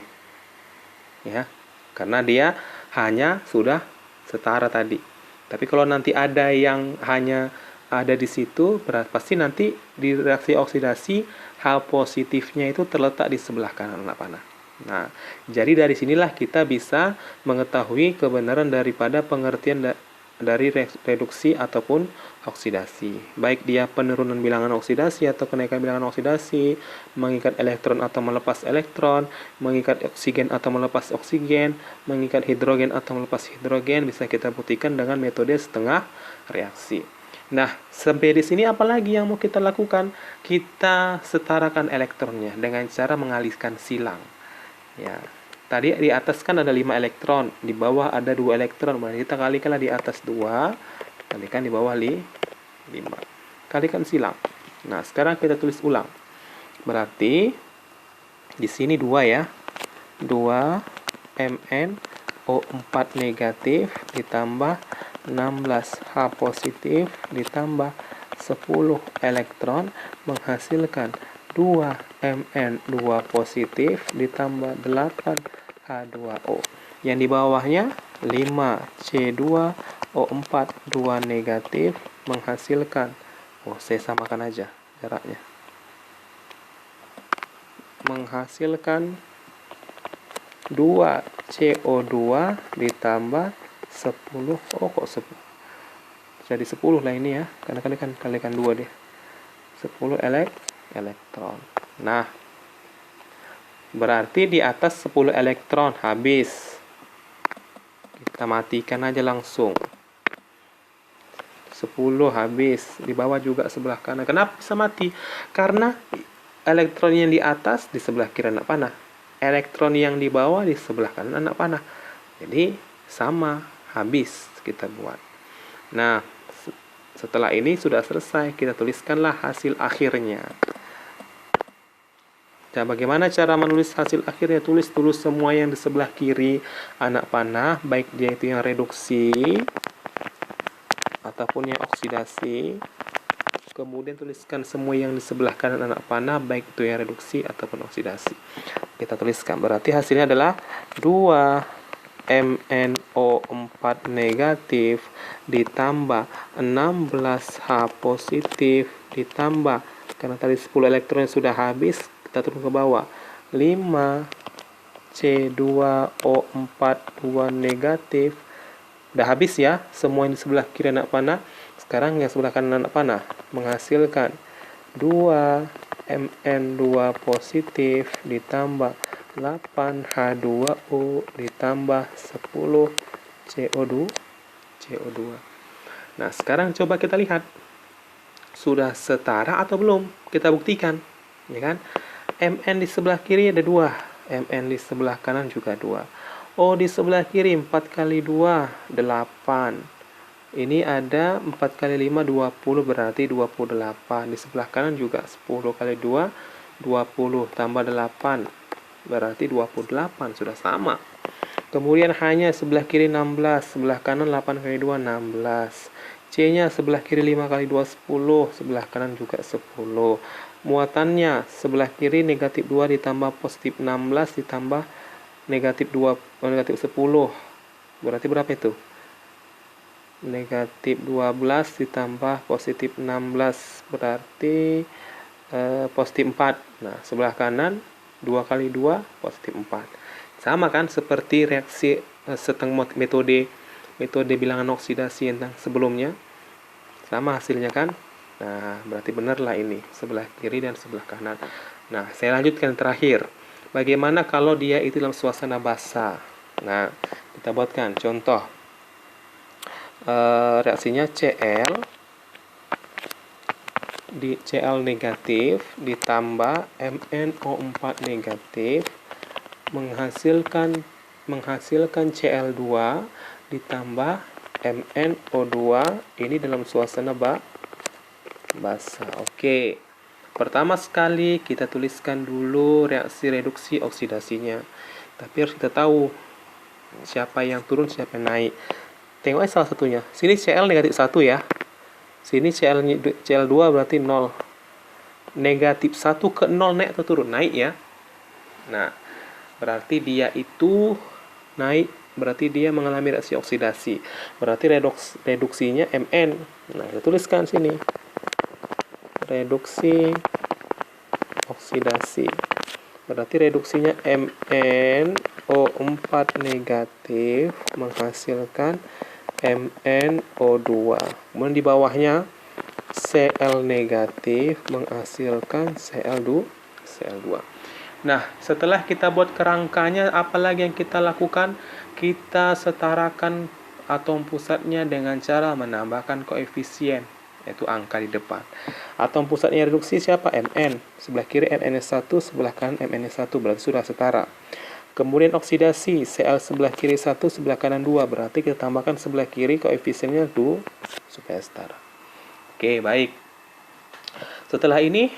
S1: Ya. Karena dia hanya sudah setara tadi. Tapi kalau nanti ada yang hanya ada di situ, pasti nanti di reaksi oksidasi H positifnya itu terletak di sebelah kanan anak panah. Nah, jadi dari sinilah kita bisa mengetahui kebenaran daripada pengertian dari reduksi ataupun oksidasi. Baik dia penurunan bilangan oksidasi atau kenaikan bilangan oksidasi, mengikat elektron atau melepas elektron, mengikat oksigen atau melepas oksigen, mengikat hidrogen atau melepas hidrogen, bisa kita buktikan dengan metode setengah reaksi. Nah, sampai di sini apalagi yang mau kita lakukan? Kita setarakan elektronnya dengan cara mengalihkan silang. Ya, tadi di atas kan ada 5 elektron, di bawah ada 2 elektron. Berarti kita kalikanlah di atas 2, kalikan di bawah 5. Kalikan silang. Nah, sekarang kita tulis ulang. Berarti di sini 2 ya. 2 MnO4 negatif ditambah 16 H positif ditambah 10 elektron menghasilkan 2 Mn2 positif ditambah 8 H2O. Yang di bawahnya 5 C2O4 2 negatif menghasilkan, saya samakan aja jaraknya, menghasilkan 2 CO2 ditambah 10. Oh, kok 10? Jadi 10 lah ini ya. Karena kalikan 2 deh. 10 elektron. Nah, berarti di atas 10 elektron habis. Kita matikan aja langsung. 10 habis. Di bawah juga sebelah kanan. Kenapa bisa mati? Karena elektron yang di atas di sebelah kiri anak panah. Elektron yang di bawah di sebelah kanan anak panah. Jadi sama, habis kita buat. Nah, setelah ini sudah selesai. Kita tuliskanlah hasil akhirnya. Nah, bagaimana cara menulis hasil akhirnya? Tulis dulu semua yang di sebelah kiri anak panah, baik dia itu yang reduksi ataupun yang oksidasi. Kemudian tuliskan semua yang di sebelah kanan anak panah, baik itu yang reduksi ataupun oksidasi. Kita tuliskan, berarti hasilnya adalah 2MnO4 negatif ditambah 16H positif ditambah, karena tadi 10 elektron sudah habis, kita turun ke bawah, 5C2O4 2 negatif. Udah habis ya semua yang di sebelah kiri anak panah. Sekarang yang sebelah kanan anak panah menghasilkan 2Mn2 positif ditambah 8H2O ditambah 10 CO2. Nah, sekarang coba kita lihat sudah setara atau belum. Kita buktikan, ya kan? Mn di sebelah kiri ada 2, Mn di sebelah kanan juga 2. O di sebelah kiri 4 kali 2 8. Ini ada 4 kali 5 20, berarti 28. Di sebelah kanan juga 10 kali 2 20 tambah 8 berarti 28, sudah sama. Kemudian hanya sebelah kiri 16, sebelah kanan 8 kali 2 16. C-nya sebelah kiri 5 kali 2 10, sebelah kanan juga 10. Muatannya sebelah kiri negatif 2 ditambah positif 16 ditambah negatif 10. Berarti berapa itu? Negatif 12 ditambah positif 16 berarti positif 4. Nah, sebelah kanan 2 kali 2 positif 4. Sama kan seperti reaksi setengah metode bilangan oksidasi yang sebelumnya. Sama hasilnya kan? Nah, berarti benarlah ini sebelah kiri dan sebelah kanan. Nah, saya lanjutkan terakhir. Bagaimana kalau dia itu dalam suasana basah? Nah, kita buatkan contoh. Reaksinya Cl negatif ditambah MnO4 negatif menghasilkan Cl2 ditambah MnO2 ini dalam suasana basah. Oke. Pertama sekali kita tuliskan dulu reaksi reduksi oksidasinya. Tapi harus kita tahu siapa yang turun, siapa yang naik. Tengok salah satunya. Sini Cl negatif 1 ya. Sini Cl2 berarti 0. Negatif 1 ke 0 naik atau turun? Naik ya. Nah, berarti dia itu naik. Berarti dia mengalami reaksi oksidasi. Berarti reduksinya Mn. Nah, kita tuliskan sini. Reduksi oksidasi. Berarti reduksinya MnO4 negatif menghasilkan MnO2. Kemudian di bawahnya Cl negatif menghasilkan Cl2. Nah, setelah kita buat kerangkanya, apalagi yang kita lakukan? Kita setarakan atom pusatnya dengan cara menambahkan koefisien, yaitu angka di depan. Atom pusatnya reduksi siapa? Mn. Sebelah kiri Mn1, sebelah kanan Mn1, berarti sudah setara. Kemudian oksidasi, Cl sebelah kiri 1, sebelah kanan 2, berarti kita tambahkan sebelah kiri koefisiennya 2 supaya setara. Oke, baik. Setelah ini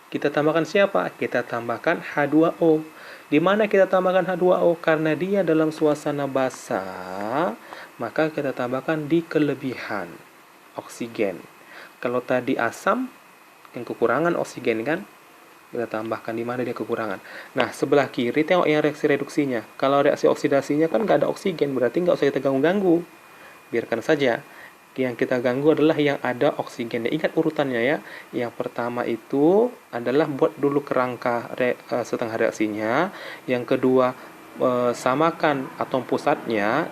S1: kita tambahkan siapa? Kita tambahkan H2O. Di mana kita tambahkan H2O? Karena dia dalam suasana basah, maka kita tambahkan di kelebihan oksigen. Kalau tadi asam, yang kekurangan oksigen kan? Kita tambahkan di mana dia kekurangan. Nah, sebelah kiri tengok yang reaksi reduksinya. Kalau reaksi oksidasinya kan nggak ada oksigen, berarti nggak usah kita ganggu-ganggu. Biarkan saja. Yang kita ganggu adalah yang ada oksigennya. Ingat urutannya ya. Yang pertama itu adalah buat dulu kerangka setengah reaksinya. Yang kedua, samakan atom pusatnya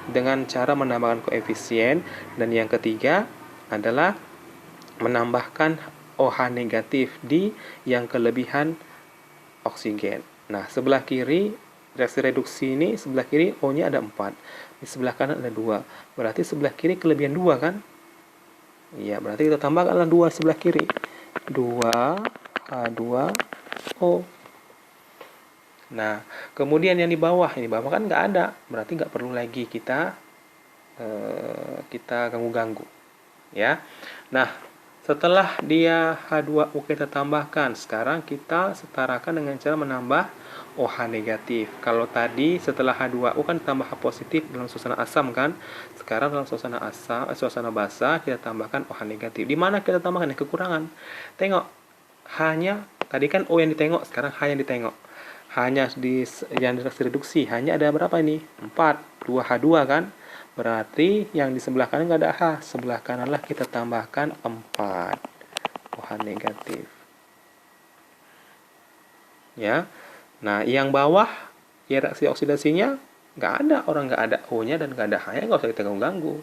S1: dengan cara menambahkan koefisien. Dan yang ketiga adalah menambahkan OH negatif di yang kelebihan oksigen. Nah, sebelah kiri reaksi reduksi ini, sebelah kiri O-nya ada 4, di sebelah kanan ada 2. Berarti sebelah kiri kelebihan 2 kan? Iya, berarti kita tambahkanlah 2 sebelah kiri. 2 H2O. Nah, kemudian yang di bawah kan nggak ada, berarti nggak perlu lagi kita ganggu-ganggu, ya. Nah, setelah dia H2O kita tambahkan, sekarang kita setarakan dengan cara menambah OH negatif. Kalau tadi setelah H2O kan tambah H positif dalam suasana asam kan, sekarang dalam suasana basah kita tambahkan OH negatif. Di mana kita tambahkan? Yang kekurangan. Tengok, hanya tadi kan O yang ditengok, sekarang H yang ditengok. Hanya yang reduksi hanya ada berapa ini? 4, 2H2 kan? Berarti yang di sebelah kanan nggak ada H. Sebelah kananlah kita tambahkan 4 OH negatif. Ya. Nah, yang bawah ya reaksi oksidasinya nggak ada, orang nggak ada O-nya dan nggak ada H-nya, nggak usah kita ganggu.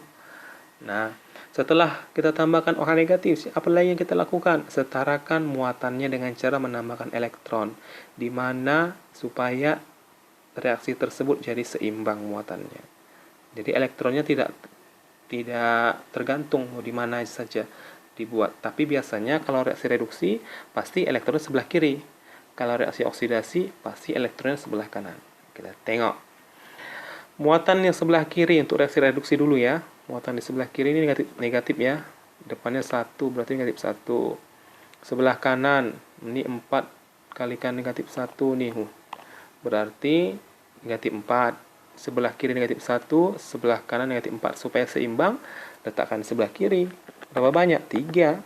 S1: Nah, setelah kita tambahkan OH negatif, apa lagi yang kita lakukan? Setarakan muatannya dengan cara menambahkan elektron, di mana supaya reaksi tersebut jadi seimbang muatannya. Jadi elektronnya tidak tergantung di mana saja dibuat. Tapi biasanya kalau reaksi reduksi pasti elektronnya sebelah kiri. Kalau reaksi oksidasi pasti elektronnya sebelah kanan. Kita tengok. Muatan yang sebelah kiri untuk reaksi reduksi dulu ya. Muatan di sebelah kiri ini negatif ya. Depannya 1 berarti negatif 1. Sebelah kanan ini 4 kalikan negatif 1 nih. Berarti negatif 4. Sebelah kiri negatif 1, sebelah kanan negatif 4. Supaya seimbang, letakkan sebelah kiri. Berapa banyak? 3.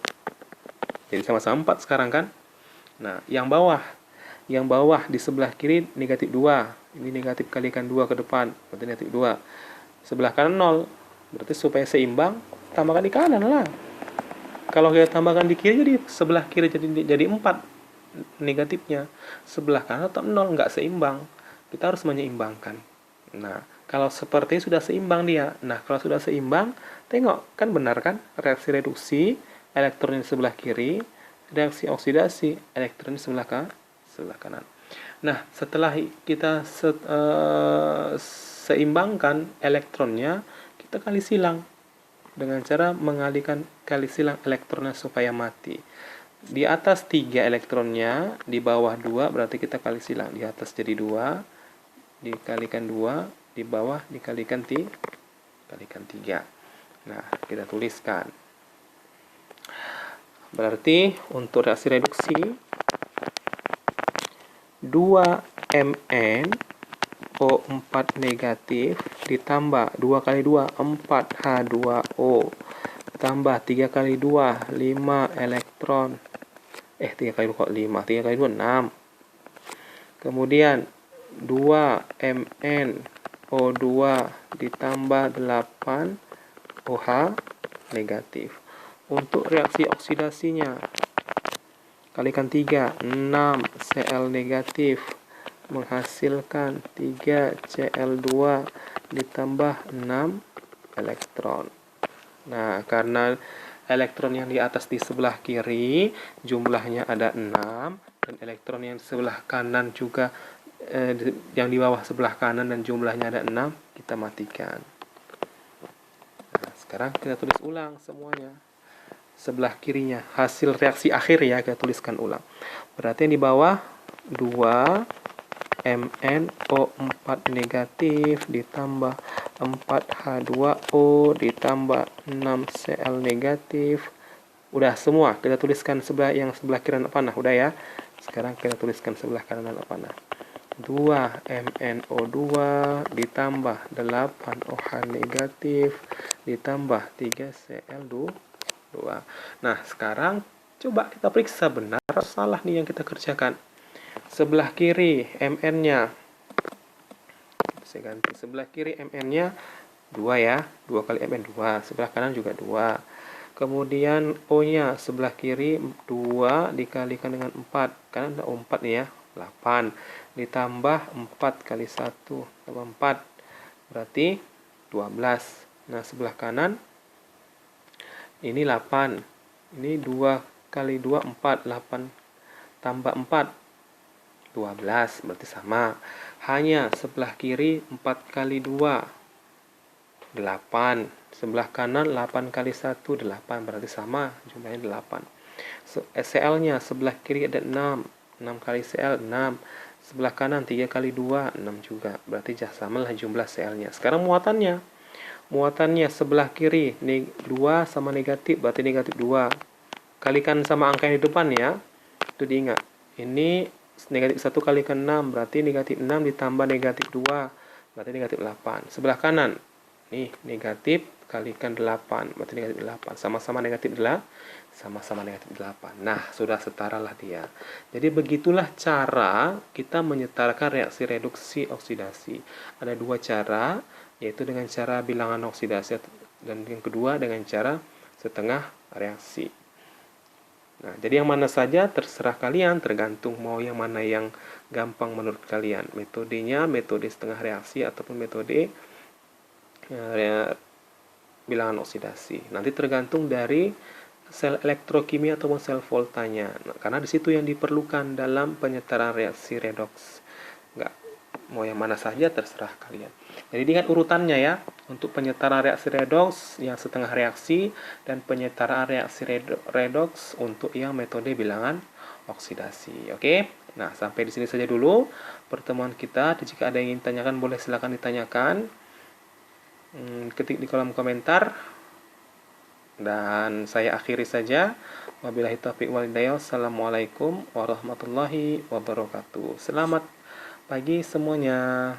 S1: Jadi sama-sama 4 sekarang kan. Nah, yang bawah di sebelah kiri negatif 2. Ini negatif kalikan 2 ke depan, berarti negatif 2. Sebelah kanan 0. Berarti supaya seimbang, tambahkan di kanan lah. Kalau kita tambahkan di kiri, jadi sebelah kiri jadi 4 negatifnya. Sebelah kanan tetap 0, nggak seimbang. Kita harus menyeimbangkan. Nah, kalau seperti sudah seimbang dia. Nah, kalau sudah seimbang, tengok, kan benar kan? Reaksi reduksi, elektron di sebelah kiri. Reaksi oksidasi, elektron di sebelah kanan. Nah, setelah kita seimbangkan elektronnya, kita kali silang dengan cara mengalihkan kali silang elektronnya supaya mati. Di atas 3 elektronnya, di bawah 2 berarti kita kali silang. Di atas jadi 2, dikalikan 2, di bawah dikalikan 3. Nah, kita tuliskan. Berarti untuk reaksi reduksi 2Mn O4 negatif ditambah 2 kali 2 4H2O tambah 3 kali 2 5 elektron 3 kali 2 kok 5 3 kali 2 6. Kemudian 2Mn O2 ditambah 8 OH negatif. Untuk reaksi oksidasinya kalikan 3, 6 Cl negatif menghasilkan 3 Cl2 ditambah 6 elektron. Nah, karena elektron yang di atas di sebelah kiri jumlahnya ada 6 dan elektron yang di sebelah kanan juga yang di bawah sebelah kanan dan jumlahnya ada 6, kita matikan. Nah, sekarang kita tulis ulang semuanya. Sebelah kirinya hasil reaksi akhir ya, kita tuliskan ulang. Berarti yang di bawah 2 MnO4 negatif ditambah 4H2O ditambah 6 Cl negatif. Udah semua kita tuliskan sebelah kiri panah, udah ya. Sekarang kita tuliskan sebelah kanan panah. 2 MnO2 ditambah 8 OH negatif ditambah 3 Cl2. Nah, sekarang coba kita periksa benar atau salah nih yang kita kerjakan. Sebelah kiri Mn-nya, saya ganti, sebelah kiri Mn-nya 2 ya, 2 kali Mn 2, sebelah kanan juga 2. Kemudian O-nya sebelah kiri 2 dikalikan dengan 4, karena ada O4 nih ya, 8. ditambah 4 kali 1 tambah 4 berarti 12. Nah, sebelah kanan ini 8. Ini 2 kali 2 4, 8 tambah 4 12 berarti sama. Hanya sebelah kiri 4 kali 2 8. Sebelah kanan 8 kali 1 8 berarti sama, jumlahnya 8. CL-nya sebelah kiri ada 6. 6 kali CL 6. Sebelah kanan 3 kali 2 6 juga. Berarti samalah jumlah CL-nya. Sekarang muatannya. Muatannya sebelah kiri 2 sama negatif berarti negatif 2. Kalikan sama angka yang di depan ya. Itu diingat. Ini negatif 1 kalikan 6 berarti negatif 6 ditambah negatif 2 berarti negatif 8. Sebelah kanan nih negatif kalikan 8 berarti negatif 8. Sama-sama negatif 8. Sama-sama negatif 8. Nah, sudah setaralah dia. Jadi begitulah cara kita menyetarakan reaksi reduksi oksidasi. Ada dua cara, yaitu dengan cara bilangan oksidasi dan yang kedua dengan cara setengah reaksi. Nah, jadi yang mana saja terserah kalian, tergantung mau yang mana yang gampang menurut kalian. Metodenya metode setengah reaksi ataupun metode bilangan oksidasi. Nanti tergantung dari sel elektrokimia ataupun sel voltanya. Nah, karena di situ yang diperlukan dalam penyetaraan reaksi redoks. Enggak, mau yang mana saja terserah kalian. Jadi ingat urutannya ya. Untuk penyetaraan reaksi redoks yang setengah reaksi dan penyetaraan reaksi redoks untuk yang metode bilangan oksidasi. Oke? Nah, sampai di sini saja dulu pertemuan kita. Jika ada yang ingin tanyakan boleh silakan ditanyakan. Ketik di kolom komentar. Dan saya akhiri saja. Wabillahi taufiq wal hidayah. Assalamualaikum warahmatullahi wabarakatuh. Selamat pagi semuanya.